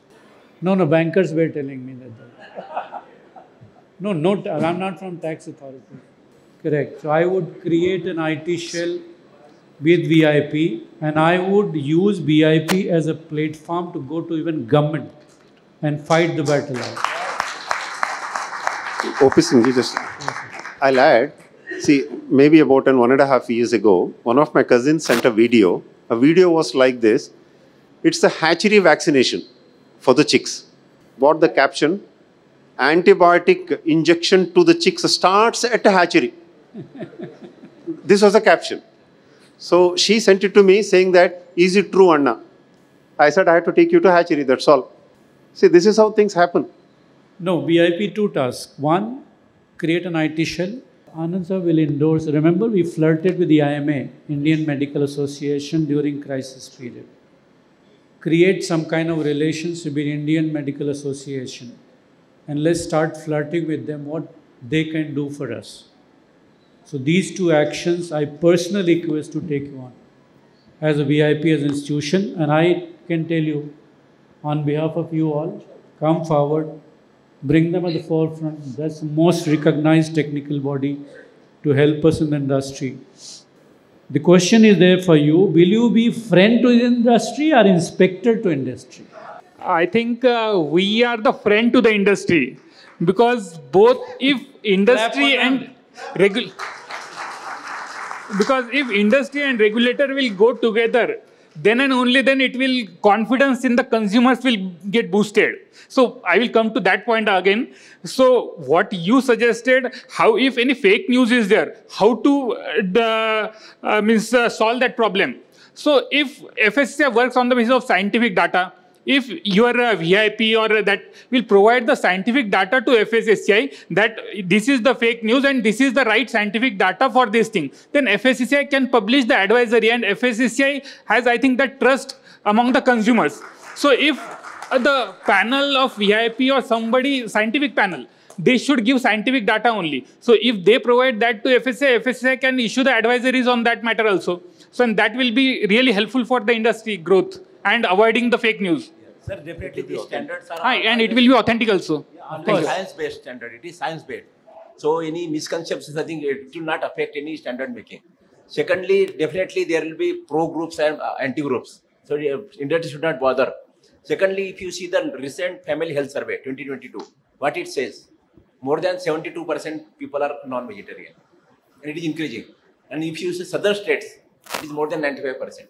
No, bankers were telling me that. No, I'm not from tax authority. Correct. So I would create an IT shell with VIP, and I would use VIP as a platform to go to even government and fight the battle out. OP Singh, I'll add. See, maybe about 1.5 years ago, one of my cousins sent a video. A video was like this. It's a hatchery vaccination for the chicks. What the caption? Antibiotic injection to the chicks starts at a hatchery. This was the caption. So she sent it to me saying that, is it true, Anna? I said, I have to take you to hatchery, that's all. See, this is how things happen. No, VIP 2 tasks. One, create an IT shell. Anand sir will endorse. Remember, we flirted with the IMA, Indian Medical Association, during crisis period. Create some kind of relationship with Indian Medical Association, and let's start flirting with them what they can do for us. So these two actions I personally request to take you on as a VIP, as an institution, and I can tell you on behalf of you all, come forward, bring them at the forefront. That's the most recognized technical body to help us in the industry. The question is there for you. Will you be friend to the industry or inspector to industry? I think we are the friend to the industry, because both if industry and regulator will go together, then and only then it will, confidence in the consumers will get boosted. So I will come to that point again. So what you suggested, how if any fake news is there, how to solve that problem. So if FSSAI works on the basis of scientific data, if you are a VIP or that will provide the scientific data to FSSAI that this is the fake news and this is the right scientific data for this thing, then FSSAI can publish the advisory, and FSSAI has, I think, that trust among the consumers. So if the panel of VIP or somebody, scientific panel, they should give scientific data only. So if they provide that to FSSAI, FSSAI can issue the advisories on that matter also. So and that will be really helpful for the industry growth and avoiding the fake news. Sir, definitely these standards are... and it will be authentic also. Science-based standard. It is science-based. So any misconceptions, I think it will not affect any standard making. Secondly, definitely there will be pro groups and anti groups. So industry should not bother. Secondly, if you see the recent family health survey 2022, what it says, more than 72% people are non-vegetarian, and it is increasing. And if you see southern states, it is more than 95%.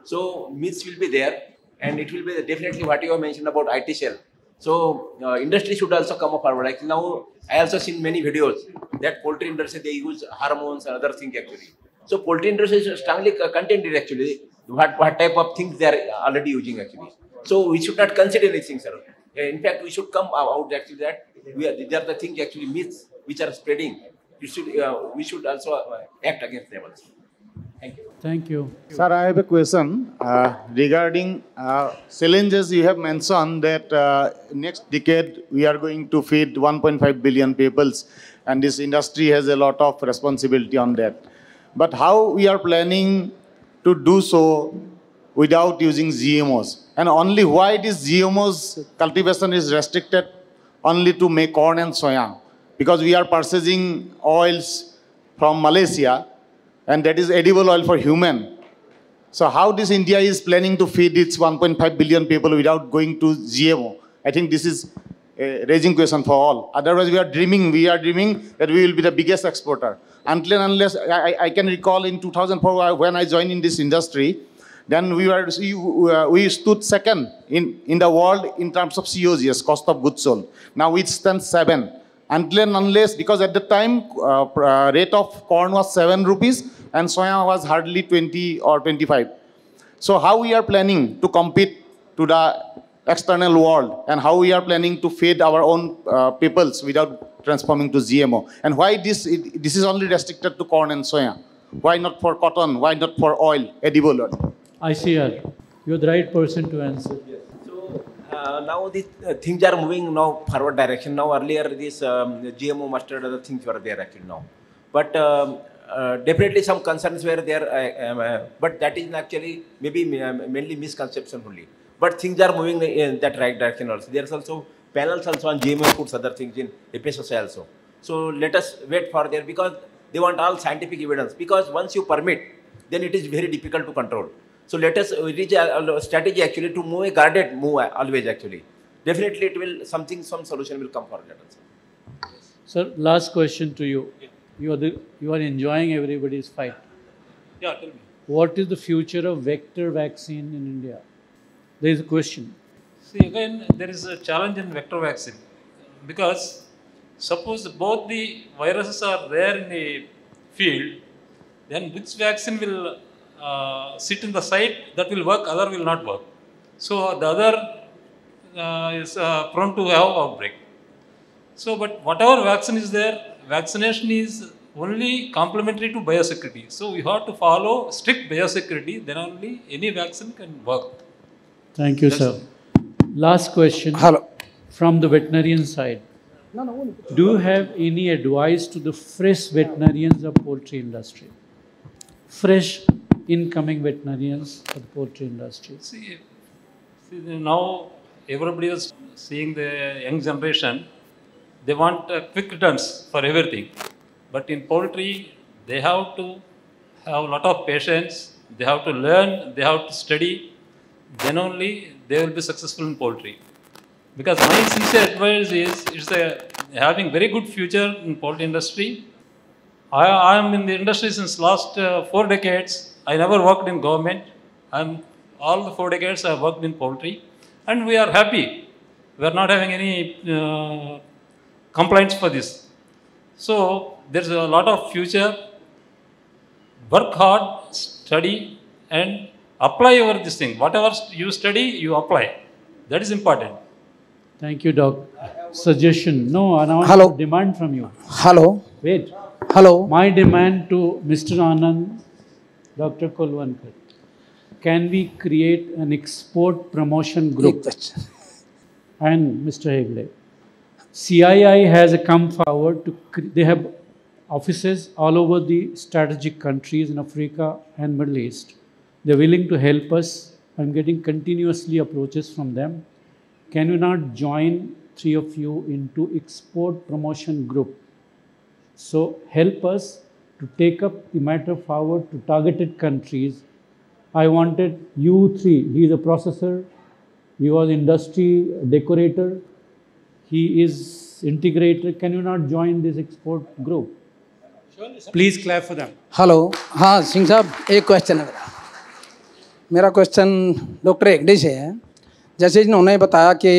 So myths will be there, and it will be definitely what you have mentioned about IT shell. So industry should also come forward. Like now, I also seen many videos that poultry industry, they use hormones and other things actually. So poultry industry is strongly contended actually what type of things they are already using actually. So we should not consider anything, sir. In fact, we should come out actually that these are the things actually myths which are spreading. We should also act against them also. Thank you. Thank you. Sir, I have a question regarding challenges. You have mentioned that next decade we are going to feed 1.5 billion people, and this industry has a lot of responsibility on that. But how we are planning to do so without using GMOs? And only why this GMOs cultivation is restricted only to make corn and soya? Because we are purchasing oils from Malaysia, and that is edible oil for human. So how this India is planning to feed its 1.5 billion people without going to GMO? I think this is a raising question for all. Otherwise, we are dreaming that we will be the biggest exporter. Until and unless, I can recall in 2004 when I joined in this industry, then we stood second in the world in terms of COGS, cost of goods sold. Now we stand 7. Until and unless, because at the time, rate of corn was 7 rupees and soya was hardly 20 or 25. So how we are planning to compete to the external world, and how we are planning to feed our own peoples without transforming to GMO? And why this is only restricted to corn and soya? Why not for cotton? Why not for oil, edible oil? ICR, you're the right person to answer. So now the things are moving now forward direction. Now earlier this GMO mustard, other things were there actually now. But definitely some concerns were there, but that is actually maybe mainly misconception only. But things are moving in that right direction also. There's also panels also on GMO foods, other things in HPSSI also. So let us wait for there, because they want all scientific evidence. Because once you permit, then it is very difficult to control. So let us, it is a strategy actually to move a guarded move always actually. Definitely it will, some solution will come for that. Sir, last question to you. You are enjoying everybody's fight. Yeah, tell me. What is the future of vector vaccine in India? There is a question. See, again, there is a challenge in vector vaccine because suppose both the viruses are there in the field, then which vaccine will sit in the site that will work, other will not work. So the other is prone to have outbreak. So, but whatever vaccine is there, vaccination is only complementary to biosecurity. So we have to follow strict biosecurity, then only any vaccine can work. Thank you, sir. Last question. Hello. From the veterinarian side. Do you have any advice to the fresh veterinarians of poultry industry? Fresh incoming veterinarians of the poultry industry. See, now everybody is seeing the young generation. They want quick returns for everything. But in poultry, they have to have a lot of patience. They have to learn. They have to study. Then only they will be successful in poultry. Because my sincere advice is, having very good future in poultry industry. I am in the industry since last 4 decades. I never worked in government. All the 4 decades I have worked in poultry. And we are happy. We are not having any complaints for this. So there's a lot of future. Work hard, study, and apply your this thing. Whatever you study, you apply. That is important. Thank you, Doc. Suggestion. No, I want Hello. demand from you. Hello. Wait. Hello. My demand to Mr. Anand, Dr. Kolwankar. Can we create an export promotion group? And Mr. Hegde. CII has come forward to, they have offices all over the strategic countries in Africa and Middle East. They're willing to help us. I'm getting continuously approaches from them. Can you not join 3 of you into export promotion group? So help us to take up the matter forward to targeted countries. I wanted you 3. He is a processor. He was industry decorator. He is integrator. Can you not join this export group? Please clap for them. Hello हाँ सिंह साहब एक question है मेरा question doctor Hegde से है जैसे इन्होंने बताया कि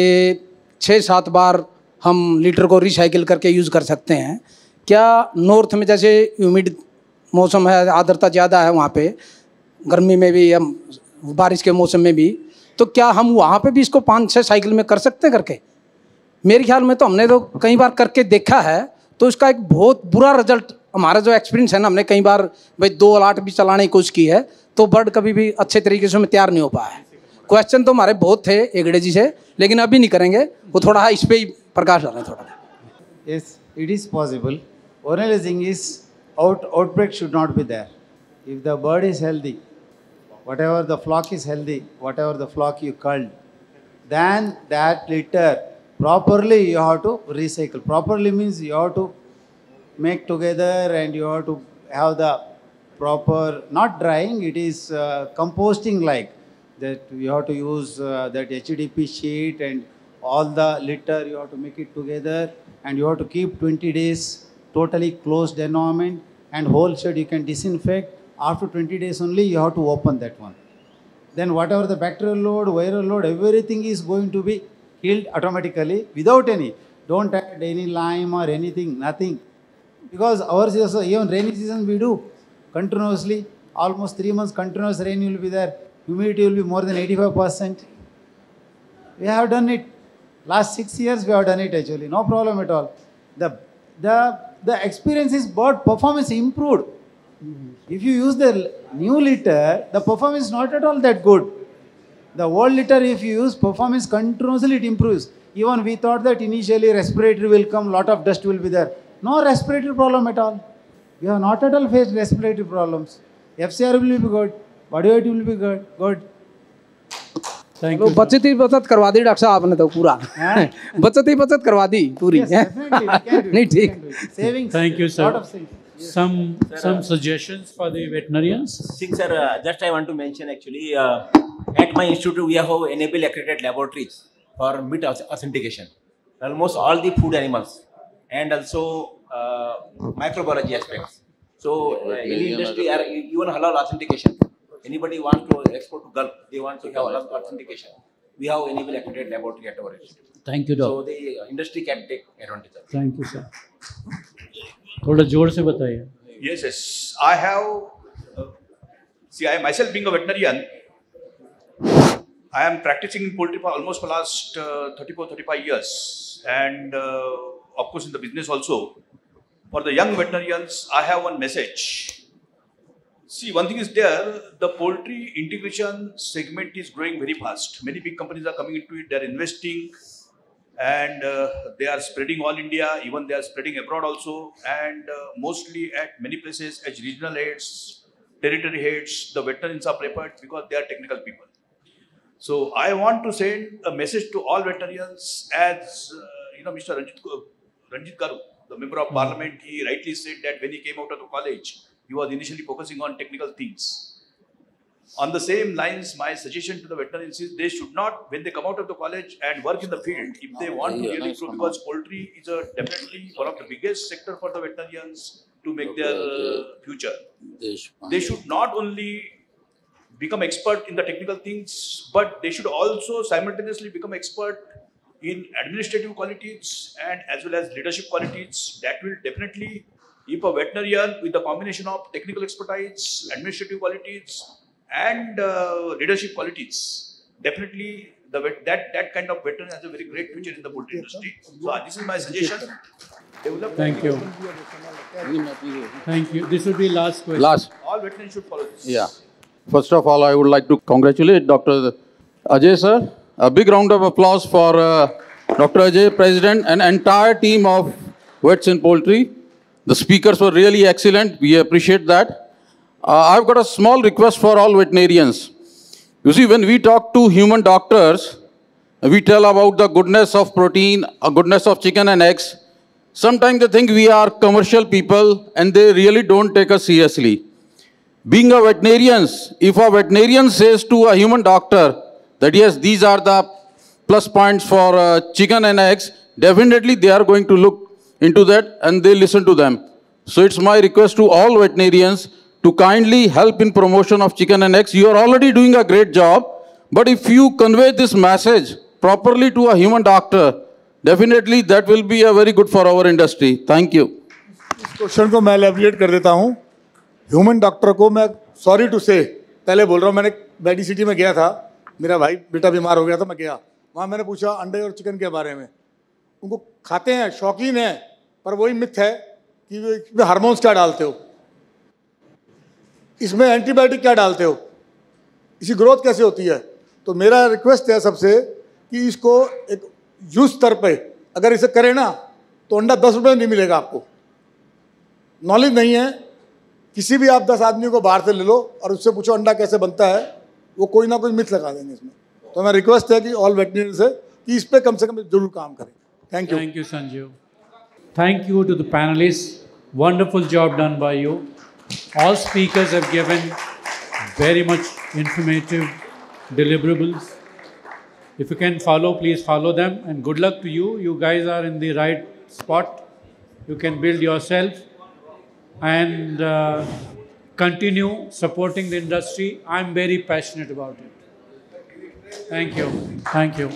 6-7 बार हम लीटर को रिसाइकिल करके यूज़ कर सकते हैं क्या नॉर्थ में जैसे ह्यूमिड मौसम है आर्द्रता ज़्यादा है वहाँ पे गर्मी में भी हम बारिश के मौसम में भी तो क्या हम वहाँ पे भी इसको 5-6 साइकिल में कर सकते हैं करके मेरे ख्याल में तो हमने तो कई बार करके देखा है तो इसका एक बहुत बुरा रिजल्ट हमारा जो एक्सपीरियंस है ना हमने कई बार भाई 2 अलाट भी चलाने की कोशिश की है तो बर्ड कभी भी अच्छे तरीके से तैयार नहीं हो पाया है क्वेश्चन तो हमारे बहुत थे हेगड़े जी से लेकिन अभी नहीं करेंगे वो थोड़ा इस पर ही प्रकाश डालें थोड़ा Yes, it is possible. Only thing is outbreak should not be there. If the bird is healthy, whatever the flock is healthy, whatever the flock you culled, then that litter properly you have to recycle. Properly means you have to make together and you have to have the proper, not drying, it is composting like that. You have to use that HDP sheet and all the litter you have to make it together and you have to keep 20 days totally closed environment and whole shed you can disinfect. After 20 days only you have to open that one. Then whatever the bacterial load, viral load, everything is going to be killed automatically without any. Don't add any lime or anything, nothing. Because ours is also, even rainy season we do continuously, almost 3 months continuous rain will be there. Humidity will be more than 85%. We have done it. Last 6 years we have done it actually, no problem at all. The experience is bird performance improved. If you use the new litter, the performance is not at all that good. The old litter, if you use performance continuously, it improves. Even we thought that initially respiratory will come, lot of dust will be there. No respiratory problem at all. We have not at all faced respiratory problems. FCR will be good, body weight will be good. तो बचत ही बचत करवा दी doctor साहब ने तो पूरा बचत ही बचत करवा दी पूरी नहीं ठीक Savings, Thank you, sir. lot of things. some suggestions for the veterinarians? Singh sir, just I want to mention actually, at my institute we have enabled accredited laboratories for meat authentication. Almost all the food animals and also microbiology aspects. So in industry, even halal authentication. Anybody wants to export to Gulf, they want to have halal authentication. We have enabled accredited laboratory at our institute. Thank you, doctor. So the industry can take advantage of it. Thank you, sir. थोड़ा जोर से बताइए. Yes, yes. I have, see, I myself being a veterinarian, I am practicing in poultry for almost the last 34-35 years. And of course in the business also. For the young veterinarians, I have one message. See, one thing is there, the poultry integration segment is growing very fast. Many big companies are coming into it, they are investing. And they are spreading all India, even they are spreading abroad also, and mostly at many places as regional heads, territory heads, the veterinarians are preferred because they are technical people. So I want to send a message to all veterinarians as, Mr. Ranjit Garu, the member of parliament, he rightly said that when he came out of the college, he was initially focusing on technical things. On the same lines, my suggestion to the veterinarians is they should not, when they come out of the college and work in the field, if they want to really grow, because poultry is definitely one of the biggest sector for the veterinarians to make their future. They should not only become expert in the technical things, but they should also simultaneously become expert in administrative qualities and as well as leadership qualities. That will definitely, if a veterinarian with the combination of technical expertise, administrative qualities, and leadership qualities, definitely that kind of veteran has a very great future in the poultry industry. So this is my suggestion. Thank you. Thank you. This will be last question. All veterinarians should follow this. Yeah. First of all, I would like to congratulate Dr. Ajay sir. A big round of applause for Dr. Ajay, President, and entire team of Vets in Poultry. The speakers were really excellent. We appreciate that. I've got a small request for all veterinarians. You see, when we talk to human doctors, we tell about the goodness of protein, goodness of chicken and eggs. Sometimes they think we are commercial people and they really don't take us seriously. Being a veterinarian, if a veterinarian says to a human doctor that yes, these are the plus points for chicken and eggs, definitely they are going to look into that and they listen to them. So it's my request to all veterinarians to kindly help in promotion of chicken and eggs. You are already doing a great job, but if you convey this message properly to a human doctor, definitely that will be a very good for our industry. Thank you. इस question को मैं elaborate कर देता हूँ. Human doctor को मैं sorry to से पहले बोल रहा हूँ, मैंने बेडी सिटी में गया था, मेरा भाई बेटा बीमार हो गया था, मैं गया वहाँ, मैंने पूछा अंडे और चिकन के बारे में. उनको खाते हैं, शौकीन हैं, पर वही मिथ है कि इसमें हार्मोन्स क्या डालते हो, इसमें एंटीबायोटिक क्या डालते हो, इसी ग्रोथ कैसे होती है. तो मेरा रिक्वेस्ट है सबसे कि इसको एक यूथ स्तर पे अगर इसे करें ना तो अंडा 10 रुपये में नहीं मिलेगा. आपको नॉलेज नहीं है, किसी भी आप 10 आदमियों को बाहर से ले लो और उससे पूछो अंडा कैसे बनता है, वो कोई ना कोई मिथ लगा देंगे इसमें. तो मेरा रिक्वेस्ट है कि ऑल वेटरनरी से कि इस पे कम से कम जरूर काम करें. Thank you. Thank you Sanjeev. Thank you to the panelist. Wonderful job done by you. All speakers have given very much informative deliverables. If you can follow, please follow them, and good luck to you. You guys are in the right spot. You can build yourself and continue supporting the industry. I'm very passionate about it. Thank you. Thank you.